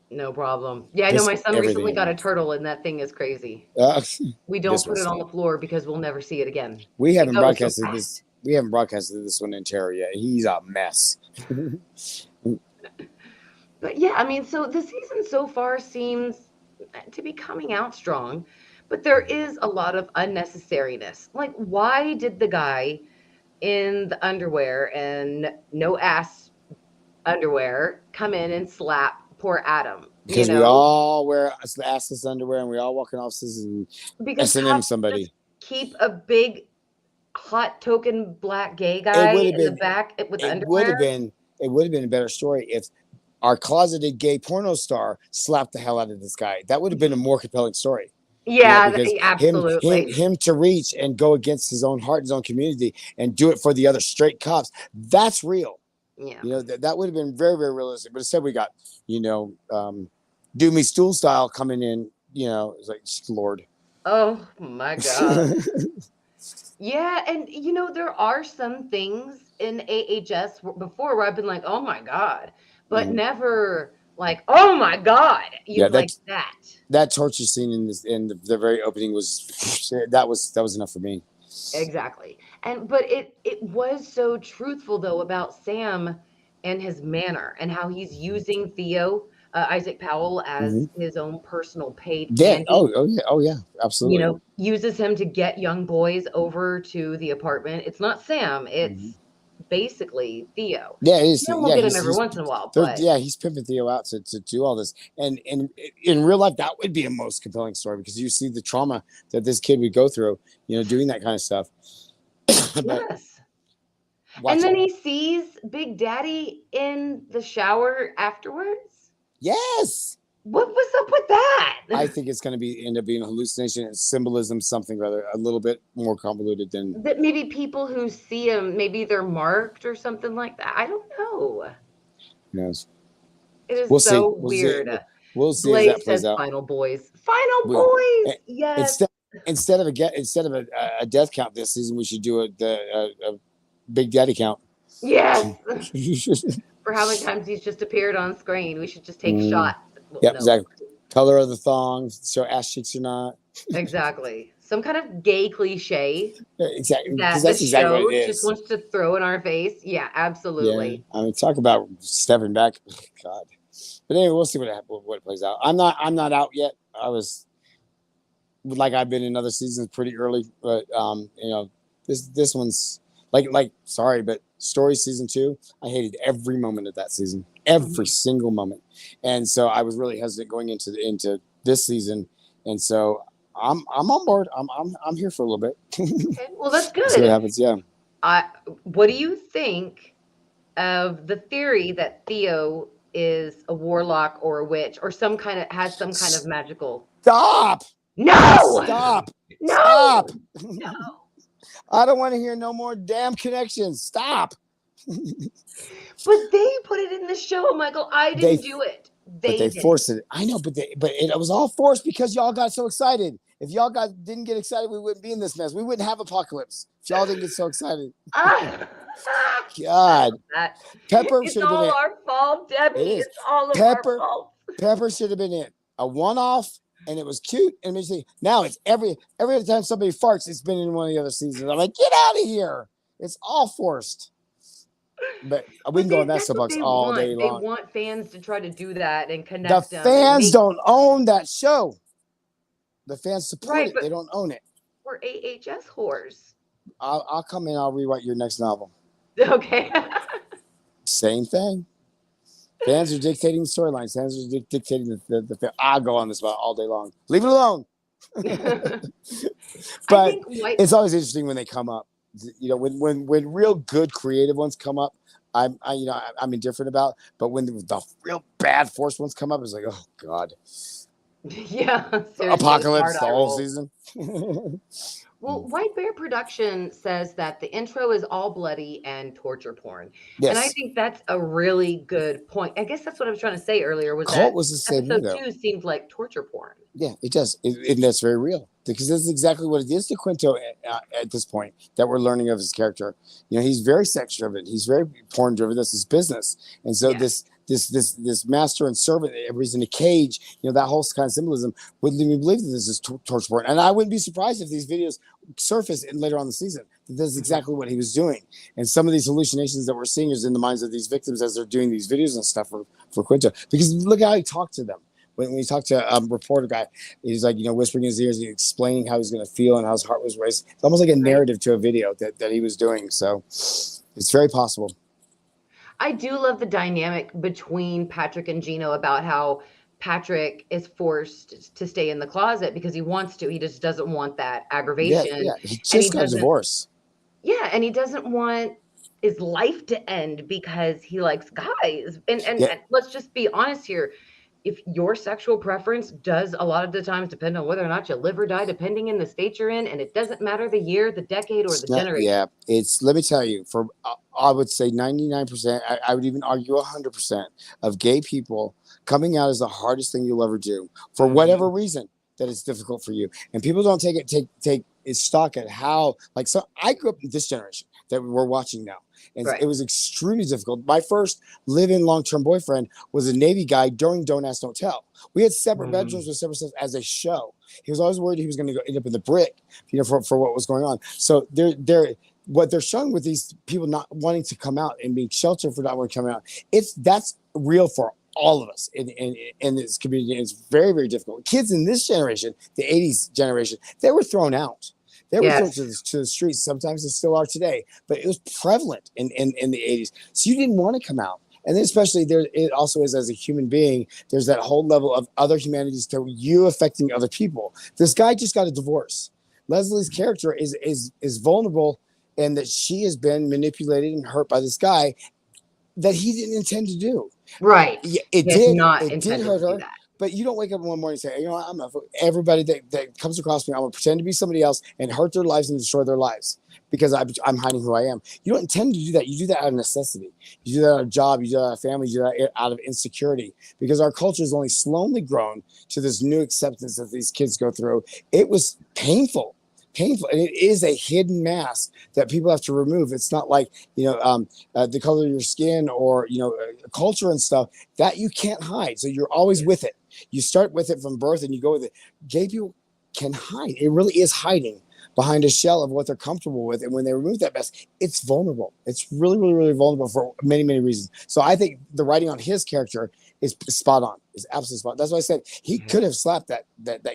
No problem. Yeah, I know Puts my son everything recently in his got a mouth. turtle, and that thing is crazy. Uh, We don't this put one's it on small. the floor because we'll never see it again. We It haven't goes so broadcasted this. fast. We haven't broadcasted this one in terror yet. He's a mess. But yeah, I mean, so the season so far seems to be coming out strong, but there is a lot of unnecessariness. Like, why did the guy in the underwear and no ass underwear come in and slap poor Adam? You Because we know, all wear assless underwear and we all walk in offices and because S&M how can you just somebody. keep a big hot token black gay It guy would have in the been. back with It would have underwear? been. It would have been a better story if our closeted gay porno star slapped the hell out of this guy. That would have been a more compelling story. Yeah, Because absolutely. him to reach and go against his own heart, his own community, and do it for the other straight cops. That's real. Yeah. That would have been very, very realistic. But instead, we got do me stool style coming in. It's like Lord. Oh my God. Yeah, and there are some things in AHS before where I've been like, "Oh my God," but Mhm. never like, "Oh my God," Yeah, like that. that torture scene in the very opening was that was enough for me. Exactly. But it was so truthful though about Sam and his manner and how he's using Theo, Isaac Powell, Hmm. as his own personal paid Yeah. candy. Oh yeah. Absolutely. Uses him to get young boys over to the apartment. It's not Sam, Hmm. it's basically Theo. Yeah, he's Sam will yeah get him every once in a while, but he's pimping Theo out to do all this, and in real life that would be a most compelling story because you see the trauma that this kid would go through, doing that kind of stuff. But yes. And watch then it. he sees Big Daddy in the shower afterwards. Yes, What was up with that? I think it's going to end up being a hallucination and symbolism, something rather a little bit more convoluted than. That maybe people who see him, maybe they're marked or something like that. I don't know. Who knows? It is We'll see. so weird. We'll see as that Blaze plays says out. final boys. Final We boys. eh, Yes. instead instead of a death count this season, we should do a Big Daddy count. Yes. For how many times he's just appeared on screen. We should just take Mm, shots. Well, yep, no. exactly. Color of the thongs, show ass cheeks or not. Exactly. Some kind of gay cliche Yeah, exactly, because that the that's exactly what it show just is. wants to throw in our face. Yeah, Yeah, absolutely. I mean, talk about stepping back. God, but anyway, we'll see what plays out. I'm not out yet. I was like I've been in other seasons pretty early, but this one's sorry, but Story season 2, I hated every moment of that season, every Mhm. single moment, and so I was really hesitant going into this season, and so I'm on board. I'm here for a little bit. Okay. Well, that's See what good. happens. Yeah. I What do you think of the theory that Theo is a warlock or a witch or some kind of magical. Stop. No! Stop. No! Stop. No! I don't want to hear no more damn connections. Stop. But they put it in the show, Michael. I They didn't do it. but They they did it. forced it. I know, but it was all forced because y'all got so excited. If y'all didn't get excited, we wouldn't be in this mess. We wouldn't have apocalypse. If y'all didn't get so excited. Ah, God. that. Pepper It's should have been all it. our fault, Debbie. It is. It's all of our Pepper fault. Pepper should have been it. A one-off, and it was cute. And now it's every other time somebody farts, it's been in one of the other seasons. I'm like, get out of here. It's all forced. But we can go on that That's what soapbox they all day want. They long. want fans to try to do that and The connect them and fans make don't own that show. The fans support right, it. They but don't own it. we're AHS whores. I'll come in. I'll rewrite your next novel. Okay. Same thing. Fans are dictating the storylines. Fans are dictating the. I'll go on this about all day long. Leave it alone. I But think white. it's always interesting when they come up. When real good creative ones come up, I'm indifferent about. But when the real bad forced ones come up, it's like, oh God, Yeah, seriously, apocalypse hard the eye whole roll. season. Well, White Bear Production says that the intro is all bloody and torture porn. And I Yes. think that's a really good point. I guess that's what I was trying to say earlier was Cult that was the same way episode though. 2 seemed like torture porn. Yeah, it does. And that's very real because this is exactly what it is to Quinto at this point that we're learning of his character. You know, he's very sex driven. He's very porn driven. This is business. And so Yeah. this master and servant, everybody's in a cage, you know, that whole kind of symbolism would lead me to believe that this is torture porn. And I wouldn't be surprised if these videos surface later on in the season. That this is exactly what he was doing. And some of these hallucinations that we're seeing is in the minds of these victims as they're doing these videos and stuff for Quinto. Because look how he talked to them. When we talked to a reporter guy, he's like, you know, whispering in his ears, explaining how he's going to feel and how his heart was racing. It's almost like a narrative to a video that he was doing. So it's very possible. I do love the dynamic between Patrick and Gino about how Patrick is forced to stay in the closet because he wants to. He just doesn't want that aggravation. Yeah. He And just got a divorce. Yeah, and he doesn't want his life to end because he likes guys. And let's just be honest here. If your sexual preference does a lot of the times depend on whether or not you live or die, depending in the state you're in, and it doesn't matter the year, the decade, or the generation. Yeah, let me tell you, for I would say 99%, I would even argue 100% of gay people coming out is the hardest thing you'll ever do for whatever reason that it's difficult for you. And people don't take stock at how, like, so I grew up in this generation that we're watching now. And it was extremely difficult. My first live-in long-term boyfriend was a Navy guy during Don't Ask, Don't Tell. We had separate bedrooms with separate stuff as a show. He was always worried he was going to end up in the brick, you know, for what was going on. So what they're showing with these people not wanting to come out and being sheltered for not wanting to come out, that's real for all of us in this community. It's very, very difficult. Kids in this generation, the 80s generation, they were thrown out. They were thrown to the streets. Sometimes they still are today, but it was prevalent in the 80s. So you didn't want to come out. And then especially it also is as a human being, there's that whole level of other humanities to you affecting other people. This guy just got a divorce. Leslie's character is vulnerable, and that she has been manipulated and hurt by this guy that he didn't intend to do. Right. Yeah, it did hurt her. But you don't wake up one morning and say, you know what, I'm not everybody that comes across me, I'm going to pretend to be somebody else and hurt their lives and destroy their lives because I'm hiding who I am. You don't intend to do that. You do that out of necessity. You do that out of job. You do that out of family. You do that out of insecurity because our culture has only slowly grown to this new acceptance that these kids go through. It was painful. And it is a hidden mask that people have to remove. It's not like, you know, the color of your skin or, you know, culture and stuff that you can't hide. So you're always with it. You start with it from birth and you go with it. Gay people can hide. It really is hiding behind a shell of what they're comfortable with. And when they remove that mask, it's vulnerable. It's really, really, really vulnerable for many, many reasons. So I think the writing on his character is spot on. Is absolutely spot on. That's why I said he could have slapped that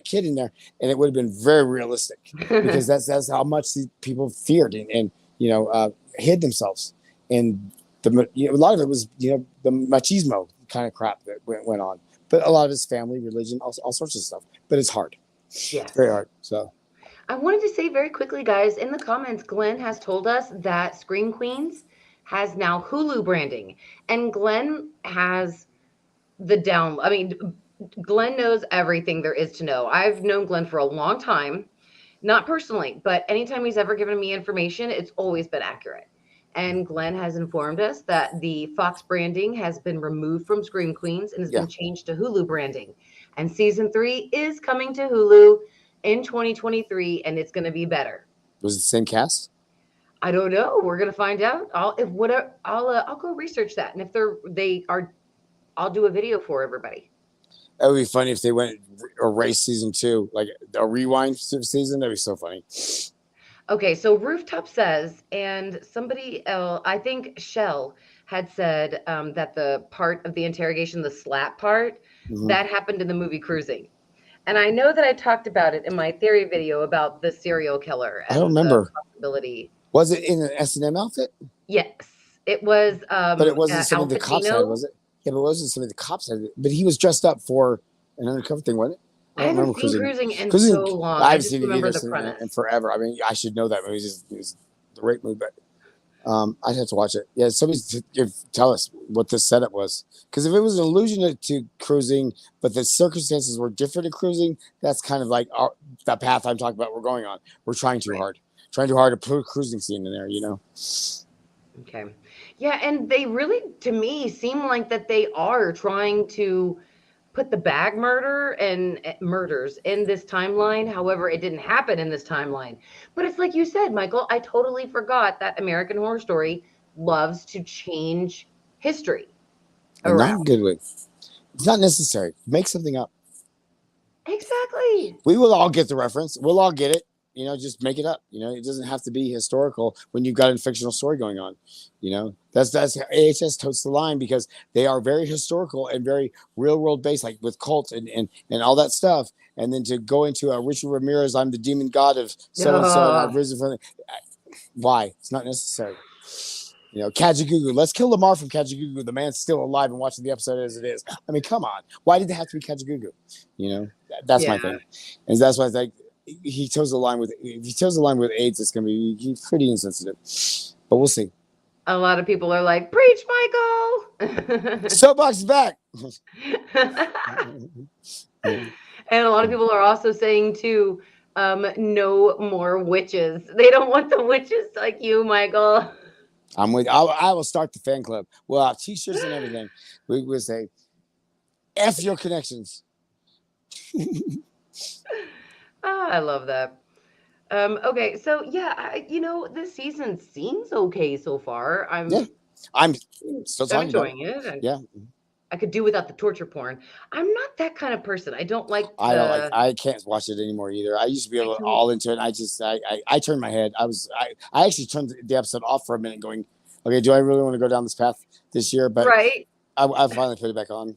kid in there and it would have been very realistic because that's how much these people feared and you know, hid themselves. And a lot of it was, you know, the machismo kind of crap that went on. But a lot of it's family, religion, all sorts of stuff. But it's hard. Yeah. It's very hard. So I wanted to say very quickly, guys, in the comments, Glenn has told us that Scream Queens has now Hulu branding. And Glenn has Glenn knows everything there is to know. I've known Glenn for a long time, not personally, but anytime he's ever given me information, it's always been accurate. And Glenn has informed us that the Fox branding has been removed from Scream Queens and has been changed to Hulu branding. And season 3 is coming to Hulu in 2023, and it's going to be better. Was it the same cast? I don't know. We're going to find out. I'll go research that, and if I'll do a video for everybody. That would be funny if they went erase season 2, like a rewind season. That'd be so funny. Okay, so Rooftop says, and somebody else, I think Shell had said that the part of the interrogation, the slap part, that happened in the movie Cruising. And I know that I talked about it in my theory video about the serial killer. And I don't remember. The possibility. Was it in an S&M outfit? Yes, it was. But it wasn't something the cops had, was it? Yeah, but it wasn't something the cops had. But he was dressed up for an undercover thing, wasn't it? I haven't seen Cruising in so long. I just remember the premise. And forever. I mean, I should know that movie. It was the rape movie, but I'd have to watch it. Yeah, tell us what this setup was. Because if it was an allusion to cruising, but the circumstances were different in cruising, that's kind of like the path I'm talking about. We're going on. We're trying too hard to put a cruising scene in there. Okay. Yeah, and they really, to me, seem like that they are trying to put the bag murder and murders in this timeline. However, it didn't happen in this timeline. But it's like you said, Michael, I totally forgot that American Horror Story loves to change history And not in around. a good way. It's not necessary. Make something up. Exactly. We will all get the reference. We'll all get it. Just make it up. It doesn't have to be historical when you've got a fictional story going on. That's AHS totes the line because they are very historical and very real world based, like with cult and all that stuff. And then to go into Richard Ramirez, I'm the demon god of so and so, and I've risen from. Why? It's not necessary. Kajagoogoo. Let's kill Lamar from Kajagoogoo. The man's still alive and watching the episode as it is. I mean, come on. Why did it have to be Kajagoogoo? That's my thing, and that's why I think he chose the line with. If he chose the line with AIDS, it's going to be pretty insensitive. But we'll see. A lot of people are like, "Preach, Michael." Soapbox is back. And a lot of people are also saying too, no more witches. They don't want the witches like you, Michael. I'm with. I will start the fan club. We'll have T-shirts and everything. We will say, "F your connections." I love that. Okay, so yeah, this season seems okay so far. I'm still talking enjoying it. Yeah. I could do without the torture porn. I'm not that kind of person. I don't like I don't like. I can't watch it anymore either. I used to be able to all into it. I turned my head. I actually turned the episode off for a minute, going, "Okay, do I really want to go down this path this year?" But I finally put it back on.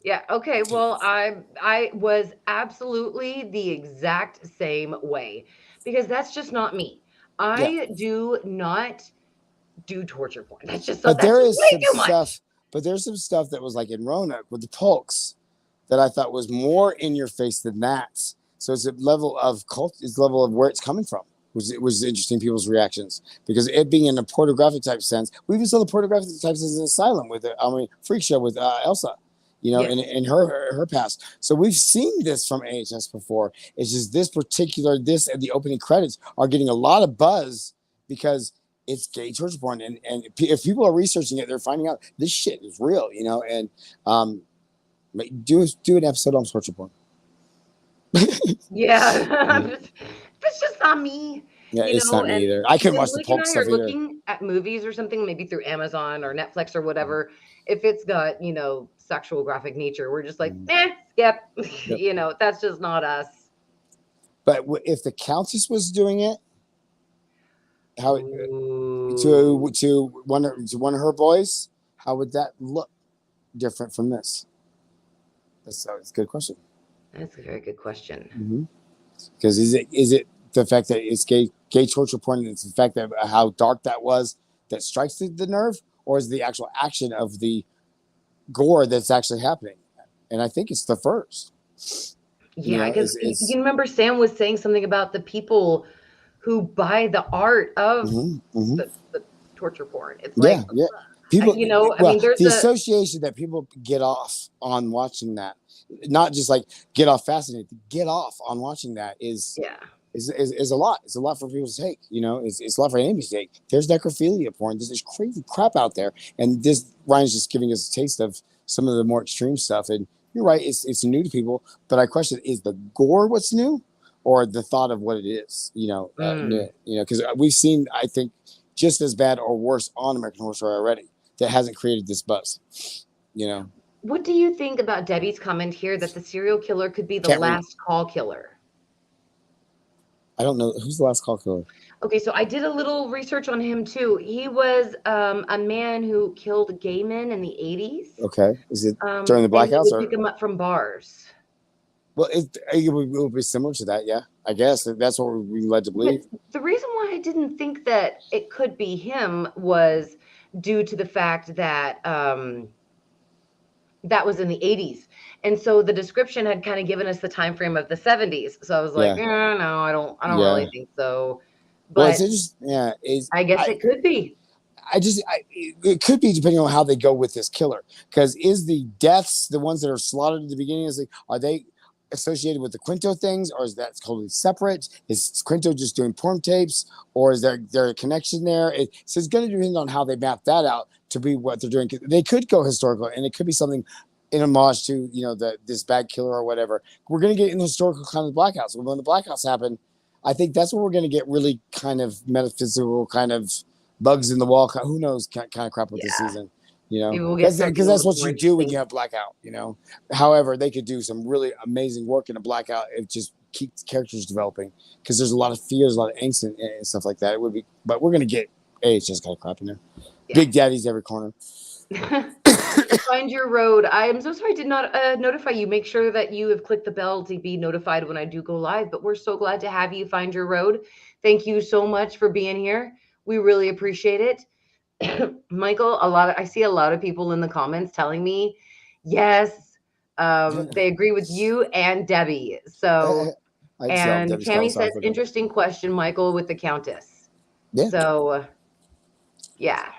Yeah. Okay. Well, I was absolutely the exact same way because that's just not me. I do not do torture porn. That's just But that's there is way some too much. stuff. But there's some stuff that was like in Roanoke with the Polks that I thought was more in your face than that. So it's a level of cult, it's level of where it's coming from, which was interesting. People's reactions because it being in a pornographic type sense, we even saw the pornographic type sense in Asylum with Freak Show with Elsa, in her past. So we've seen this from AHS before. It's just this and the opening credits are getting a lot of buzz because it's gay torture porn, and if people are researching it, they're finding out this shit is real, and do an episode on torture porn. Yeah, that's just not me. Yeah, it's not me either. I couldn't watch the Polk stuff either. Looking at movies or something, maybe through Amazon or Netflix or whatever. If it's got sexual graphic nature, we're just like, skip. Yep. That's just not us. But if the Countess was doing it, how to one of her boys, how would that look different from this? That's a good question. That's a very good question. Because is it the fact that it's gay torture porn, and it's the fact that how dark that was that strikes the nerve, or is the actual action of the gore that's actually happening? And I think it's the first. Yeah, because you remember Sam was saying something about the people who buy the art of the torture porn. It's like, people, the association that people get off on watching that, not just like get off fascinated, get off on watching that is a lot. It's a lot for people to take, it's a lot for anybody to take. There's necrophilia porn. There's crazy crap out there. And Ryan's just giving us a taste of some of the more extreme stuff. And you're right. It's new to people, but I question, is the gore what's new? Or the thought of what it is, because we've seen, I think, just as bad or worse on American Horror Story already that hasn't created this buzz, What do you think about Debbie's comment here that the serial killer could be the last call killer? I don't know. Who's the last call killer? Okay, so I did a little research on him too. He was a man who killed gay men in the 80s. Okay. Is it during the blackouts? Or pick him up from bars? Well, it will be similar to that, yeah. I guess that's what we're led to believe. But the reason why I didn't think that it could be him was due to the fact that that was in the 80s. And so the description had kind of given us the time frame of the 70s. So I was like, no, I don't really think so. Well, it's but interesting. Yeah, I guess it could be. it could be depending on how they go with this killer. Because is the deaths the ones that are slaughtered at the beginning? Are they associated with the Quinto things, or is that totally separate? Is Quinto just doing porn tapes, or is there a connection there? So it's going to depend on how they map that out to be what they're doing. They could go historical, and it could be something in homage to this bad killer or whatever. We're going to get in the historical kind of Black House. When the Black House happened, I think that's where we're going to get really kind of metaphysical kind of bugs in the wall. Who knows kind of crap with this season, Maybe we'll get something because a that's little what more you do when interesting. you have blackout. However, they could do some really amazing work in a blackout if just keep characters developing, because there's a lot of fears, a lot of angst and stuff like that. It would be, but we're gonna get just kind of crap in there. Yeah. Big Daddy's every corner. Find your road. I am so sorry I did not notify you. Make sure that you have clicked the bell to be notified when I do go live. But we're so glad to have you find your road. Thank you so much for being here. We really appreciate it. Michael, I see a lot of people in the comments telling me, yes, they agree with you and Debbie. So, I can see all and Debbie's Tammy comments. says, interesting question, Michael, with the Countess. Yeah. So, yeah.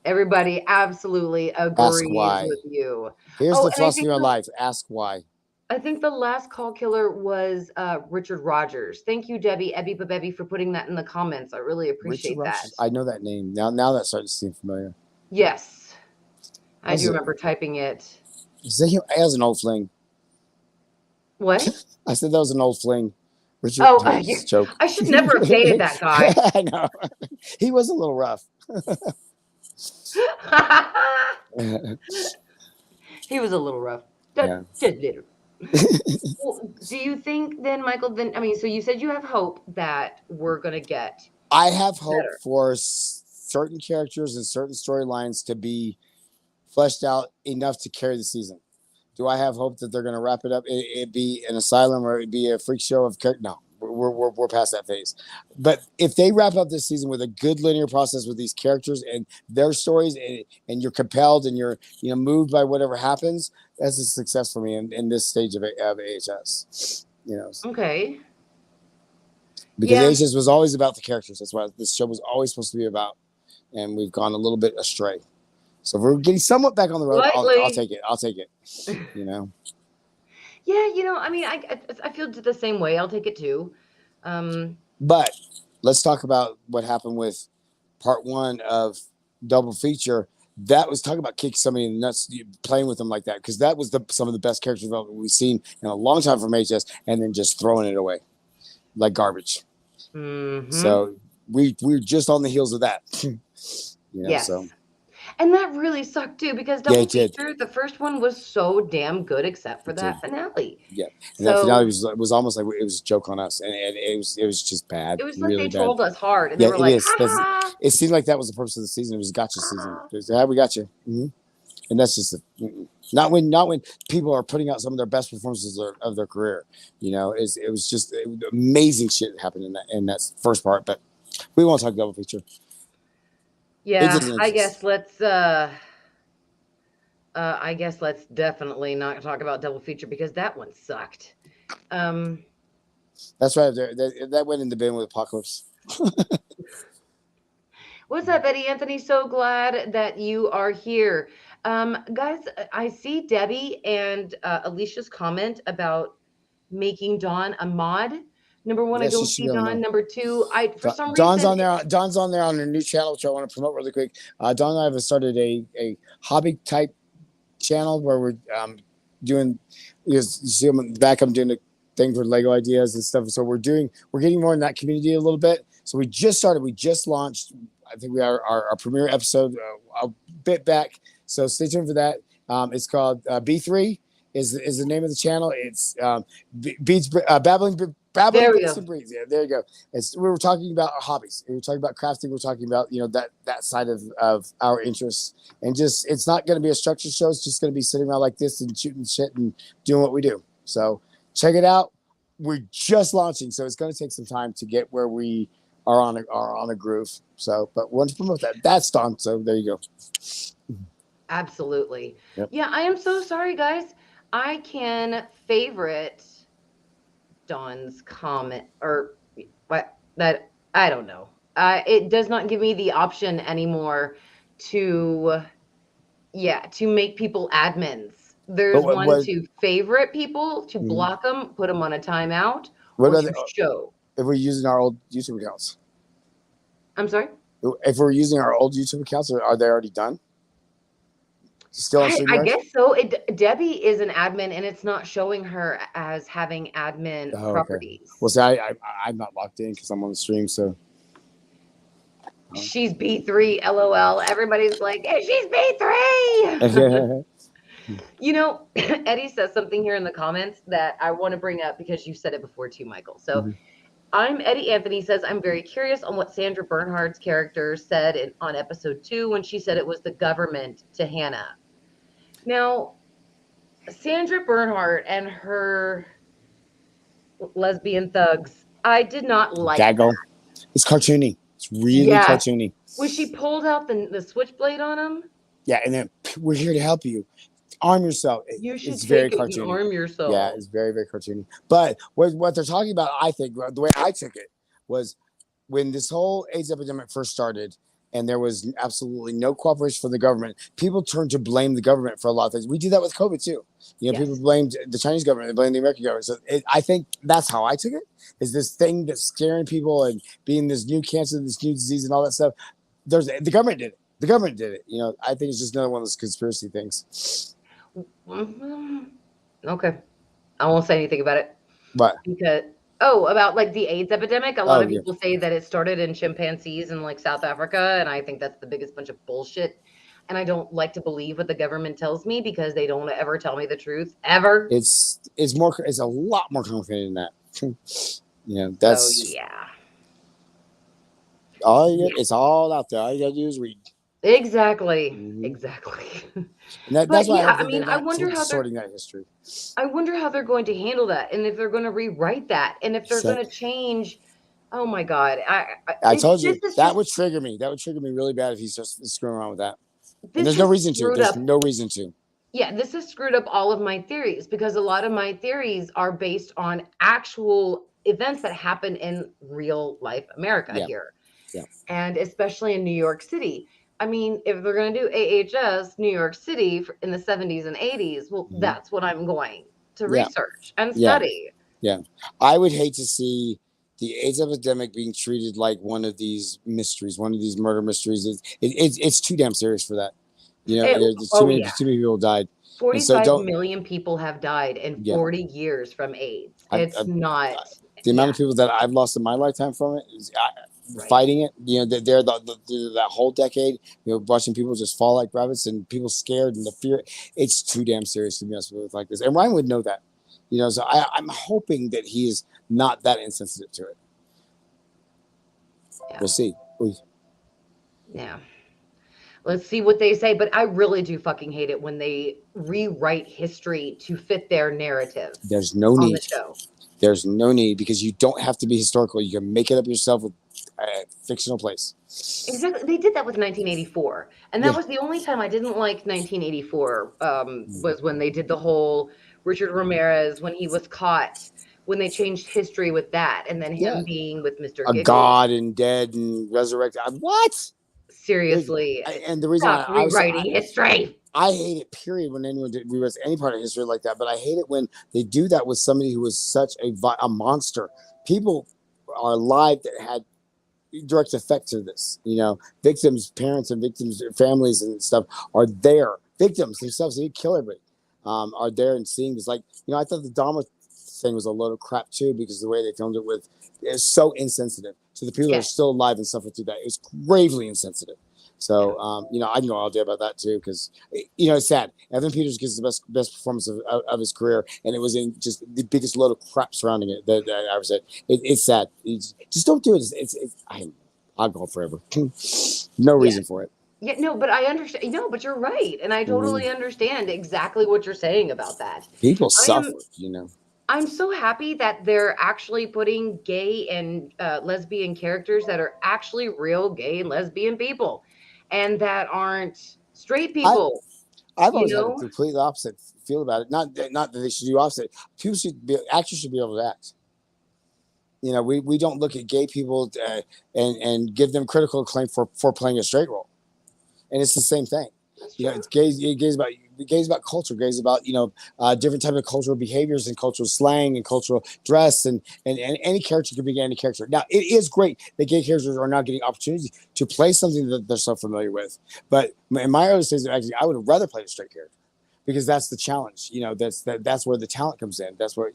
Everybody absolutely agrees why. with you. Here's Oh, the and I philosophy think of life. Ask why. I think the last call killer was Richard Rogers. Thank you, Debbie, Ebby Babebby, for putting that in the comments. I really Richard appreciate that. Rogers. I know that name. Now that's starting to seem familiar. Yes. I Was do it? remember typing it. That was an old fling. What? I said that was an old fling. Richard, Oh, joke. I should never have dated that guy. I know. He was a little rough. He was a little rough. Yeah. Just little. Well, do you think then, Michael? So you said you have hope that we're gonna get. I have hope better. for certain characters and certain storylines to be fleshed out enough to carry the season. Do I have hope that they're going to wrap it up? It be an asylum or it be a freak show of character? No, we're past that phase. But if they wrap up this season with a good linear process with these characters and their stories, and you're compelled and you're moved by whatever happens, that's a success for me in this stage of AHS. Okay. Because AHS was always about the characters. That's what this show was always supposed to be about, and we've gone a little bit astray. So if we're getting somewhat back on the road, I'll take it. I'll take it. Yeah, I feel the same way. I'll take it too. But let's talk about what happened with part one of Double Feature. That was talking about kicking somebody in the nuts, playing with them like that, because that was some of the best character development we've seen in a long time from HS, and then just throwing it away like garbage. Mm-hmm. So we're just on the heels of that. Yes. So. And that really sucked too, because Double Feature, the first one was so damn good, except for that finale. Yeah, and that finale was almost like it was a joke on us, and it was just bad. It was really like they bad. trolled us hard, and they were like, it seemed like that was the purpose of the season. It was a gotcha season. We got you, and that's just not when people are putting out some of their best performances of their career. It was just amazing shit happened in that first part, but we won't talk Double Feature. Yeah, I guess let's definitely not talk about Double Feature, because that one sucked. That's right. That went in the bin with Apocalypse. What's up, Eddie Anthony? So glad that you are here. Guys, I see Debbie and Alicia's comment about making Dawn a mod. Number one, I don't see Dawn. Number two, for some reason Dawn's on there on her new channel, which I want to promote really quick. Dawn and I have started a hobby type channel where we're doing. You see them in the back. I'm doing a thing for Lego ideas and stuff. So we're getting more in that community a little bit. So we just started. We just launched. I think we are our premiere episode a bit back. So stay tuned for that. It's called B3 is the name of the channel. It's Beats Babbling Beats and Breeds. Yeah, there you go. We were talking about our hobbies. We were talking about crafting. We're talking about that side of our interests. And just it's not going to be a structured show. It's just going to be sitting around like this and shooting shit and doing what we do. So check it out. We're just launching, so it's going to take some time to get where we are on a groove. So, but we want to promote that. That's done. So there you go. Absolutely. Yep. Yeah, I am so sorry, guys. I can favorite Dawn's comment or what that I don't know. It does not give me the option anymore to, yeah, to make people admins. But There's one to favorite people, to mhm. block them, put them on a timeout, What or about to show. if we're using our old YouTube accounts? I'm sorry? If we're using our old YouTube accounts, are they already done? Still on I StreamYard? guess so. Debbie is an admin, and it's not showing her as having admin Oh, okay. Well, properties. see, I'm not locked in because I'm on the stream, so. She's B3, LOL. Everybody's like, hey, she's B3. You know, Eddie says something here in the comments that I want to bring up because you said it before too, Michael. So Mhm. I'm Eddie Anthony says, I'm very curious on what Sandra Bernhardt's character said on episode 2 when she said it was the government to Hannah. Now, Sandra Bernhardt and her lesbian thugs, I did not like Gaggle. that. It's cartoony. It's really cartoony. When she pulled out the switchblade on him. Yeah, and then we're here to help you. Arm yourself. You should It's very take it and cartoony. arm yourself. Yeah, it's very, very cartoony. But what they're talking about, I think, the way I took it was when this whole AIDS epidemic first started and there was absolutely no cooperation from the government, people turned to blame the government for a lot of things. We do that with COVID too. You know, people blamed the Chinese government, they blamed the American government. So I think that's how I took it, is this thing that's scaring people and being this new cancer, this new disease and all that stuff. The government did it. The government did it. You know, I think it's just another one of those conspiracy things. Okay. I won't say anything about it. But about like the AIDS epidemic, a lot of people say that it started in chimpanzees in like South Africa, and I think that's the biggest bunch of bullshit. And I don't like to believe what the government tells me because they don't ever tell me the truth ever. It's a lot more complicated than that. You know, that's it's all out there. All you gotta do is read. Exactly. Mm-hmm. Exactly. That's why I mean, I wonder how sorting that history. I wonder how they're going to handle that, and if they're going to rewrite that, and if they're going to change. Oh my God! I told you that would trigger me. That would trigger me really bad if he's just screwing around with that. And there's no reason to. There's no reason to. Yeah, this has screwed up all of my theories because a lot of my theories are based on actual events that happen in real life America here. Yeah. And especially in New York City. I mean, if they're going to do AHS New York City in the 70s and 80s, well, that's what I'm going to research and study. Yeah. I would hate to see the AIDS epidemic being treated like one of these mysteries, one of these murder mysteries. It's too damn serious for that. You know, there's too many people died. 45 million people have died in 40 years from AIDS. It's not. The amount of people that I've lost in my lifetime from it is fighting it. You know, they're that whole decade, you know, watching people just fall like rabbits and people scared and the fear. It's too damn serious to mess with like this. And Ryan would know that. You know, so I'm hoping that he is not that insensitive to it. Yeah. We'll see. Yeah. Let's see what they say. But I really do fucking hate it when they rewrite history to fit their narrative. There's no need. There's no need because you don't have to be historical. You can make it up yourself with a fictional place. Exactly. They did that with 1984. And that was the only time I didn't like 1984 was when they did the whole Richard Ramirez, when he was caught, when they changed history with that. And then him being with Mr. A god and dead and resurrected. What? Seriously. And the reason Stop rewriting history. I hate it, period, when anyone rewrites any part of history like that. But I hate it when they do that with somebody who was such a monster. People are alive that had direct effect to this. You know, victims, parents, and victims, families, and stuff are there. Victims themselves, they didn't kill everybody. Are there and seeing this. Like, you know, I thought the Dahmer thing was a load of crap too because the way they filmed it is so insensitive to the people that are still alive and suffer through that. It was gravely insensitive. So, you know, I can go all day about that too because, you know, it's sad. Evan Peters gives the best performance of his career, and it was in just the biggest load of crap surrounding it that I ever said. It's sad. Just don't do it. I'll go forever. No reason for it. Yeah, no, but I understand. No, but you're right, and I totally understand exactly what you're saying about that. People suffer, you know. I'm so happy that they're actually putting gay and lesbian characters that are actually real gay and lesbian people, and that aren't straight people. I've always had a completely opposite feel about it. Not that they should do opposite. Actors should be able to act. You know, we don't look at gay people and give them critical acclaim for playing a straight role, and it's the same thing. That's You know, true. it's gays about culture, gays about different type of cultural behaviors and cultural slang and cultural dress and any character can be any character. Now, it is great that gay characters are now getting opportunities to play something that they're so familiar with. But in my early days, actually, I would rather play a straight character because that's the challenge. You know, that's where the talent comes in. That's where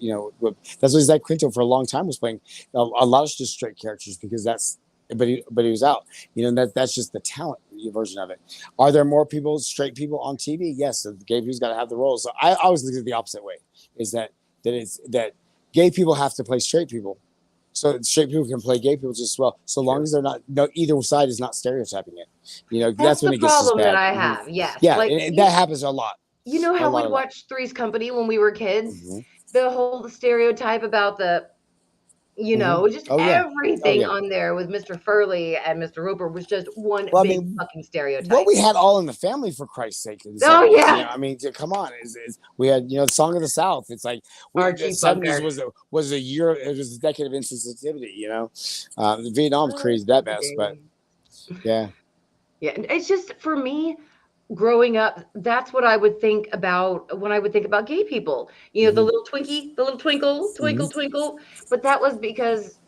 that's what Zach Quinto for a long time was playing a lot of just straight characters because but he was out. You know, that's just the talent version of it. Are there more people, straight people on TV? Yes, so the gay people's got to have the roles. So I always look at it the opposite way: is that gay people have to play straight people, so straight people can play gay people just as well, so long as they're not either side is not stereotyping it. You know, That's that's when the it gets just problem that bad. I have. Yes. Yeah, Like and that happens a lot. you know A how lot, we'd a lot. watch Three's Company when we were kids? Mm-hmm. The whole stereotype about just Oh yeah. Oh everything yeah. on there with Mr. Furley and Mr. Roper was just one Well, I big mean, fucking stereotype. what we had all in the family, for Christ's sake, in the Oh 70s. yeah. You know, I mean, come on. We had, the Song of the South. It's like the Archie 70s Bunker. was a year, it was a decade of insensitivity, The Vietnam's crazy that mess, but yeah. Yeah, and it's just for me growing up, that's what I would think about when I would think about gay people. You know, the Mm-hmm. little Twinkie, the little twinkle, Mm-hmm. twinkle, twinkle. But that was because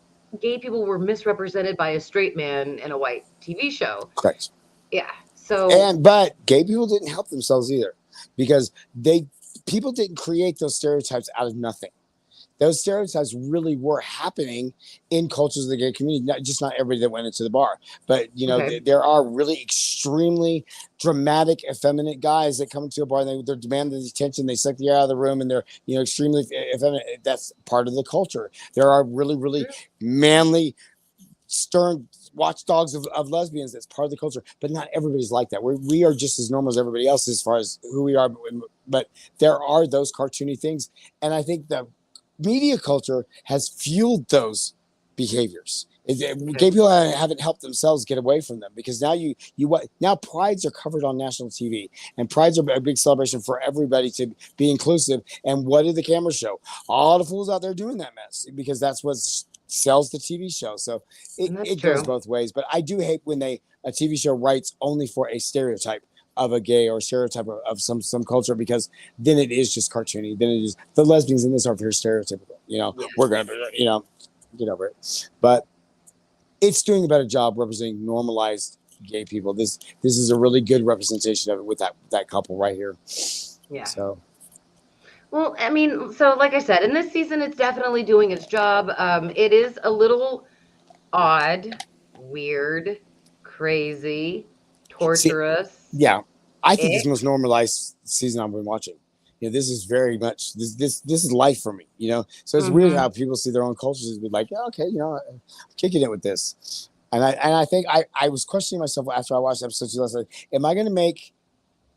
gay people were misrepresented by a straight man in a white TV show. Correct. Yeah. So But gay people didn't help themselves either because people didn't create those stereotypes out of nothing. Those stereotypes really were happening in cultures of the gay community, not everybody that went into the bar, but okay. there are really extremely dramatic, effeminate guys that come into a bar and they're demanding attention. They suck the air out of the room and they're extremely effeminate. That's part of the culture. There are really, really manly, stern watchdogs of lesbians. That's part of the culture, but not everybody's like that. We are just as normal as everybody else as far as who we are, but there are those cartoony things, and I think the media culture has fueled those behaviors. Gay people haven't helped themselves get away from them because now prides are covered on national TV and prides are a big celebration for everybody to be inclusive. And what did the cameras show? All the fools out there doing that mess because that's what sells the TV show. So it goes both ways. But I do hate when a TV show writes only for a stereotype of a gay or stereotype of some culture because then it is just cartoony. Then it is the lesbians in this are very stereotypical. We're gonna get over it. But it's doing a better job representing normalized gay people. This is a really good representation of it with that couple right here. Yeah. So. Well, I mean, so like I said, in this season, it's definitely doing its job. It is a little odd, weird, crazy, torturous. Yeah, I think it's the most normalized season I've been watching. This is very much this is life for me. So it's weird how people see their own cultures and be like, yeah, okay, I'm kicking it with this. And I think I was questioning myself after I watched episode 2 last night. Am I going to make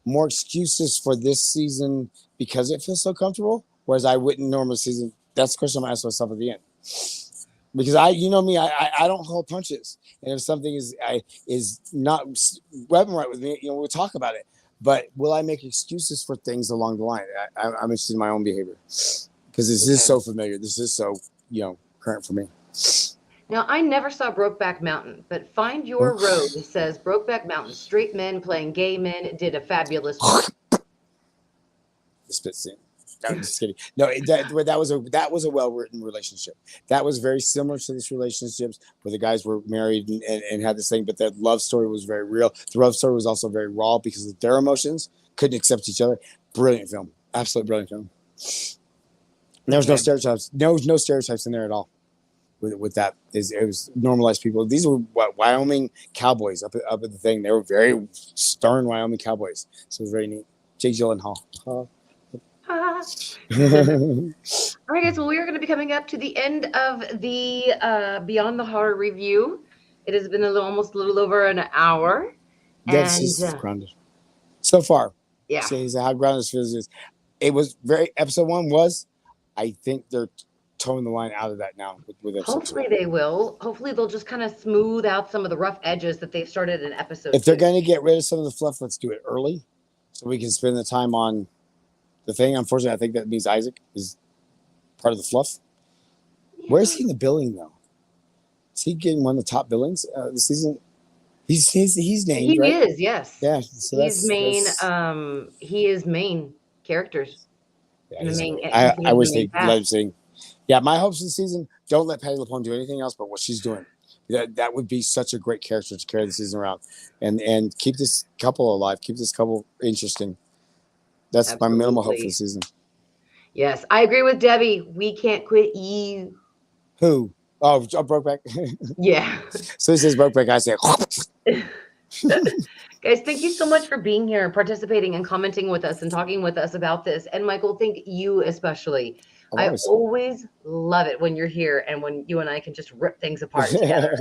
more excuses for this season because it feels so comfortable, whereas I wouldn't normal season? That's the question I'm asking myself at the end. Because me, I don't hold punches, and if something is not webbing right with me, we'll talk about it. But will I make excuses for things along the line? I'm interested in my own behavior because this is so familiar. This is so current for me. Now, I never saw Brokeback Mountain, but Find Your Road says Brokeback Mountain, straight men playing gay men did a fabulous job. The spit scene. I'm just kidding. No, that was a well-written relationship. That was very similar to this relationships where the guys were married and had this thing, but that love story was very real. The love story was also very raw because of their emotions, couldn't accept each other. Brilliant film. Absolutely brilliant film. There was no stereotypes. No stereotypes in there at all. With that, it was normalized people. These were Wyoming cowboys up at the thing. They were very stern Wyoming cowboys. So it was very neat. Jake Gyllenhaal. All right, guys. Well, we are going to be coming up to the end of the Beyond the Horror review. It has been almost a little over an hour. This is grounded. So far. Yeah. So how grounded this is. It was episode 1 was. I think they're toning the line out of that now with episode 2. Hopefully they will. Hopefully they'll just kind of smooth out some of the rough edges that they've started in episode 2. If they're going to get rid of some of the fluff, let's do it early so we can spend the time on the thing. Unfortunately, I think that means Isaac is part of the fluff. Yeah. Where is he in the billing, though? he getting one of the top billings this season? He's named, He right? is, yes. Yeah. So He's main. that's He is main characters yeah. in the He's main. great. He's I in the wish main they let him cast. sing. Yeah, my hopes for the season, don't let Patty LuPone do anything else but what she's doing. That would be such a great character to carry the season around, and keep this couple alive, keep this couple interesting. That's my minimal hope for the Absolutely. season. Yes, I agree with Debbie. We can't quit you. Who? Oh, Brokeback. Yeah. So he says Brokeback. I say, Guys, thank you so much for being here, participating, and commenting with us and talking with us about this. And Michael, thank you especially. I always. always love it when you're here and when you and I can just rip things apart together.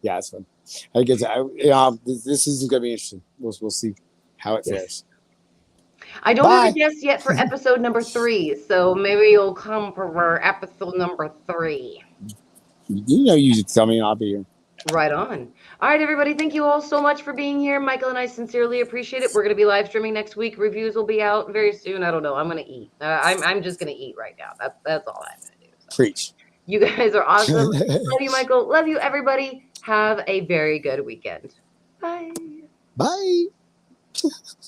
Yeah, it's fun. I get to. This season's gonna be interesting. We'll see how it fares. I don't have a Bye. guest yet for episode number 3, so maybe you'll come for episode number 3. You should tell me, and I'll be here. Right on. All right, everybody. Thank you all so much for being here. Michael and I sincerely appreciate it. We're going to be live streaming next week. Reviews will be out very soon. I don't know. I'm going to eat. I'm just going to eat right now. That's all I'm going to do. So. Preach. You guys are awesome. Love you, Michael. Love you, everybody. Have a very good weekend. Bye. Bye.